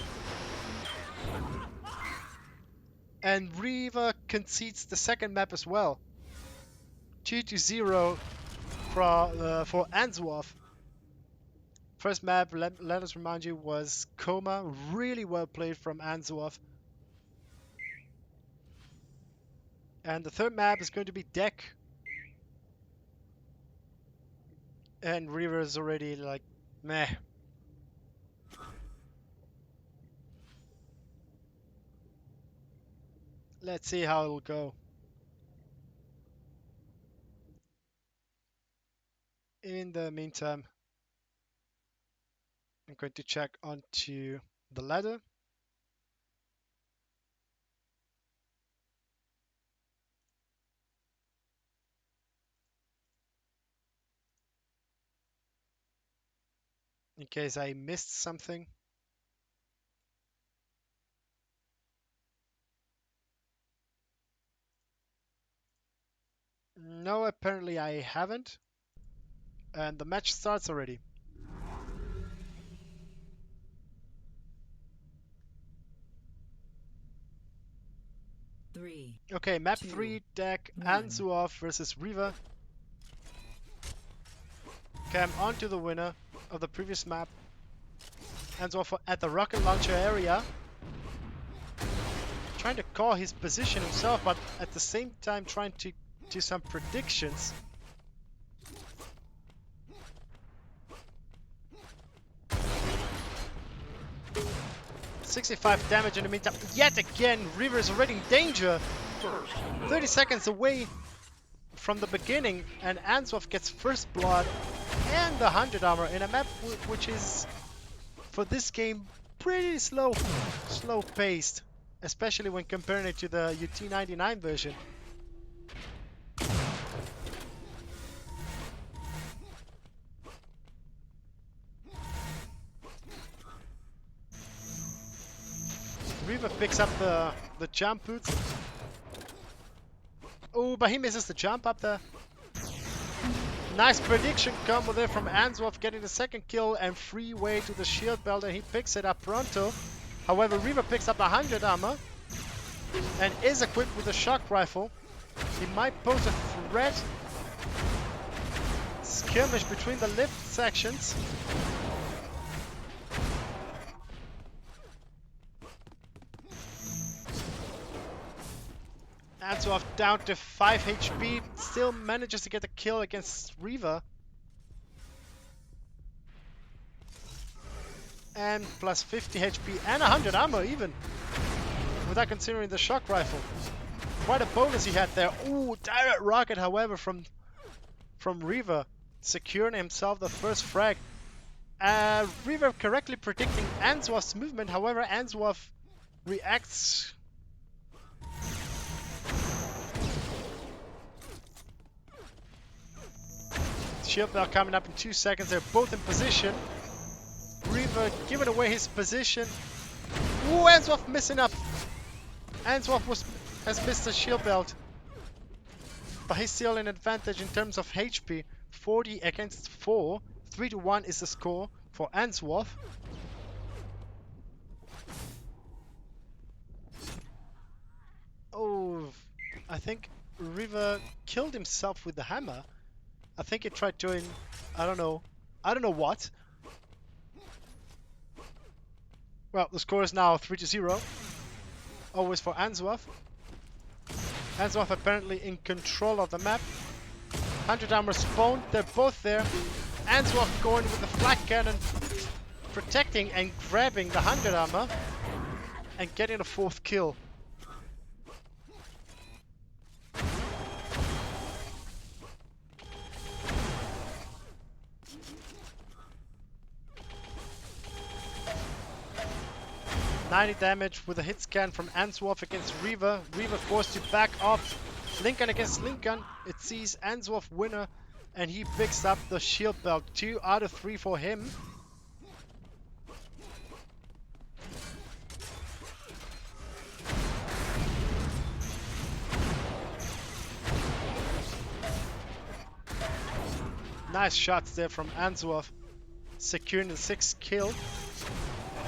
And River concedes the second map as well. 2-0 for Answorth. First map, let us remind you, was Coma. Really well played from Answorth. And the third map is going to be Deck. And River is already like, meh. Let's see how it'll go. In the meantime, I'm going to check onto the ladder. In case I missed something. No, apparently I haven't. And the match starts already. Okay, map 3, Deck, Answorth versus River. Okay, I'm on to the winner of the previous map. Answorth at the rocket launcher area. Trying to call his position himself, but at the same time trying to do some predictions. $65 damage in the meantime. Yet again, River is already in danger. 30 seconds away from the beginning, and Answorth gets first blood and the 100 armor in a map which is, for this game, pretty slow paced. especially when comparing it to the UT99 version. Reaver picks up the jump boots. Oh, but he misses the jump up there. Nice prediction combo there from Answorth, getting the second kill and freeway to the shield belt, and he picks it up pronto. However, Reaver picks up 100 armor and is equipped with a shock rifle. He might pose a threat. Skirmish between the lift sections. Answorth down to 5 HP, still manages to get a kill against Reaver. And plus 50 HP and 100 armor even, without considering the shock rifle. Quite a bonus he had there. Ooh, direct rocket, however, from Reaver, securing himself the first frag. Reaver correctly predicting Answorth's movement, however, Answorth reacts. Shield bell coming up in 2 seconds. They're both in position. Reaver giving away his position. Ooh, Answorth missing up. Answorth has missed the shield belt. But he's still in advantage in terms of HP. 40 against 4. 3-1 is the score for Answorth. Oh, I think Reaver killed himself with the hammer. I think he tried doing, I don't know what. Well, the score is now 3-0. Always for Answorth. Answorth apparently in control of the map. 100 armor spawned, they're both there. Answorth going with the flak cannon, protecting and grabbing the 100 armor and getting a 4th kill. $90 damage with a hit scan from Answorth against Reaver. Reaver forced to back off. Lincoln against Lincoln. It sees Answorth winner and he picks up the shield belt. 2 out of 3 for him. Nice shots there from Answorth, securing the 6th kill.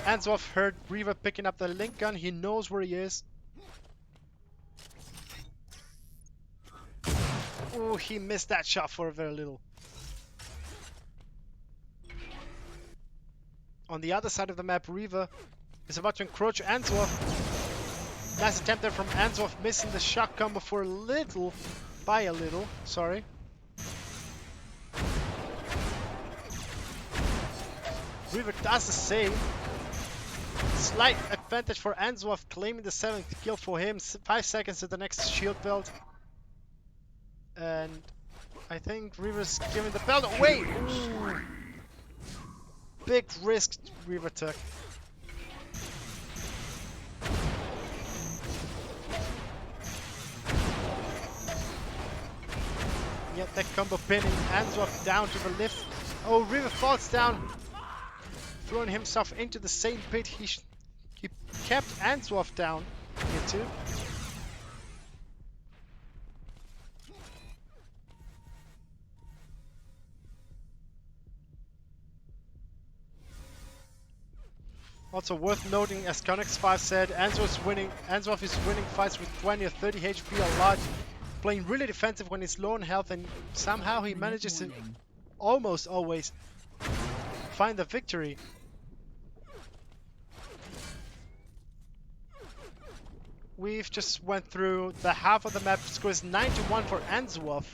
Answorth heard Reaver picking up the link gun. He knows where he is. Oh, he missed that shot for a very little. On the other side of the map, Reaver is about to encroach Answorth. Nice attempt there from Answorth, missing the shock combo for a little. By a little, sorry. Reaver does the same. Slight advantage for Answorth, claiming the 7th kill for him. 5 seconds to the next shield belt. And I think Reaver's giving the belt away. Ooh. Big risk Reaver took. Yet that combo pinning Answorth down to the lift. Oh, Reaver falls down, throwing himself into the same pit he kept Answorth down into. Also worth noting, as Connex5 said, Answorth is winning fights with 20 or 30 HP a lot, playing really defensive when he's low on health, and somehow he manages to almost always find the victory. We've just went through the half of the map. Score is 9-1 for Answorth.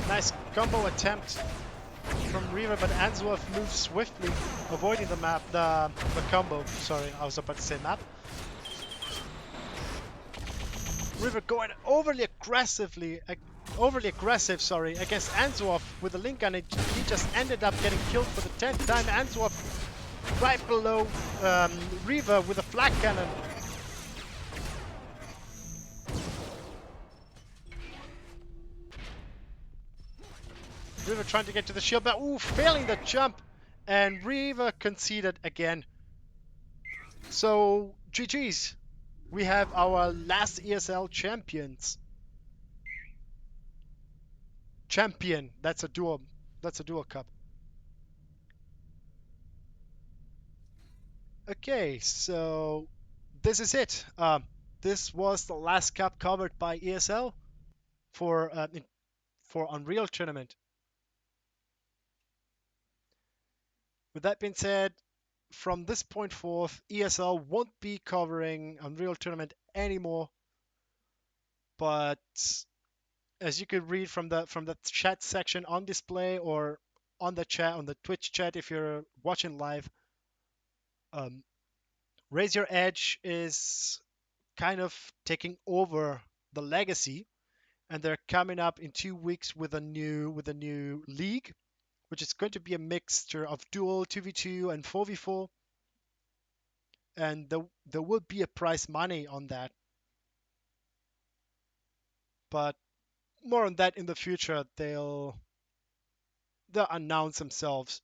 Nice combo attempt from Reaver, but Answorth moves swiftly, avoiding the combo. Sorry, I was about to say map. Reaver going overly aggressively overly aggressive, sorry, against Answorth with the link gun. He just ended up getting killed for the 10th time. Answorth right below Reaver with a flak cannon. Reaver trying to get to the shield, but ooh, failing the jump. And Reaver conceded again. So, GG's. We have our last ESL champions. Champion. That's a dual. That's a dual cup. Okay, so this is it. This was the last cup covered by ESL for Unreal Tournament. With that being said, from this point forth, ESL won't be covering Unreal Tournament anymore. But as you could read from the chat section on display or on the chat on the Twitch chat if you're watching live, um, Raise Your Edge is kind of taking over the legacy, and they're coming up in 2 weeks with a new league, which is going to be a mixture of dual 2v2 and 4v4, and there will be a prize money on that, but more on that in the future. They'll announce themselves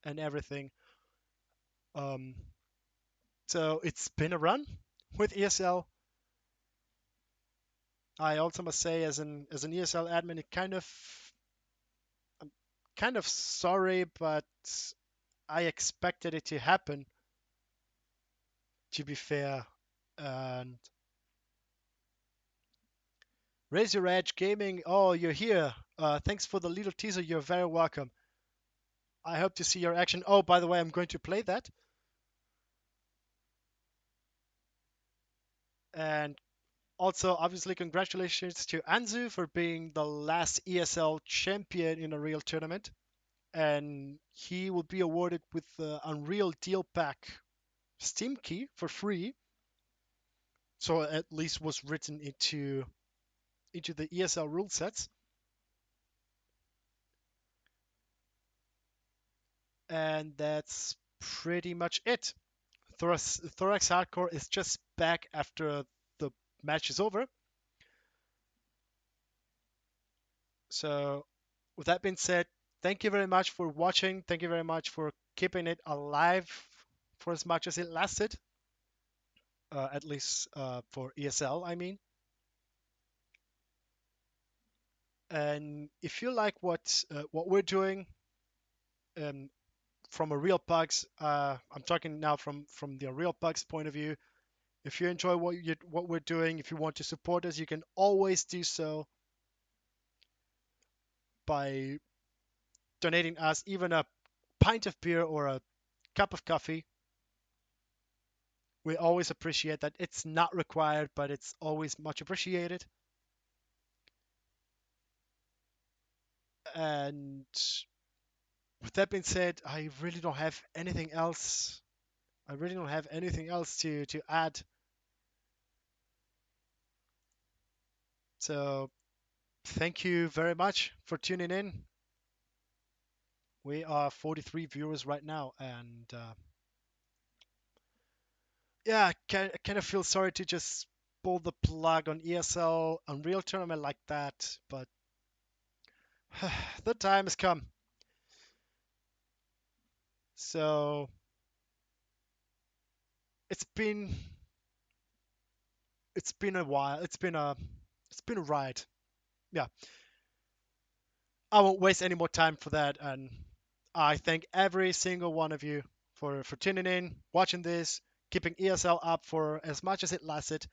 and everything. Um, so it's been a run with ESL. I also must say, as an ESL admin, I'm kind of sorry, but I expected it to happen. To be fair, and Raise Your Edge Gaming. Oh, you're here. Thanks for the little teaser. You're very welcome. I hope to see your action. Oh, by the way, I'm going to play that. And also, obviously, congratulations to Anzu for being the last ESL champion in a real tournament. And he will be awarded with the Unreal Deal Pack Steam key for free. So at least was written into the ESL rule sets. And that's pretty much it. Thorax Hardcore is just back after the match is over. So, with that being said, thank you very much for watching. Thank you very much for keeping it alive for as much as it lasted, at least for ESL, I mean. And if you like what we're doing um, from a real pugs, I'm talking now from the real pugs point of view. If you enjoy what we're doing, if you want to support us, you can always do so by donating us even a pint of beer or a cup of coffee. We always appreciate that. It's not required, but it's always much appreciated. And with that being said, I really don't have anything else. I really don't have anything else to add. So thank you very much for tuning in. We are 43 viewers right now, and yeah, I kind of feel sorry to just pull the plug on ESL Unreal Tournament like that, but the time has come. So it's been it's been a while. It's been a ride. Yeah, I won't waste any more time for that, and I thank every single one of you for tuning in, watching this, keeping ESL up for as much as it lasted,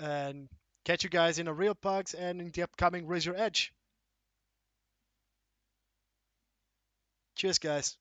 and catch you guys in a real pugs and in the upcoming Raise Your Edge. Cheers, guys.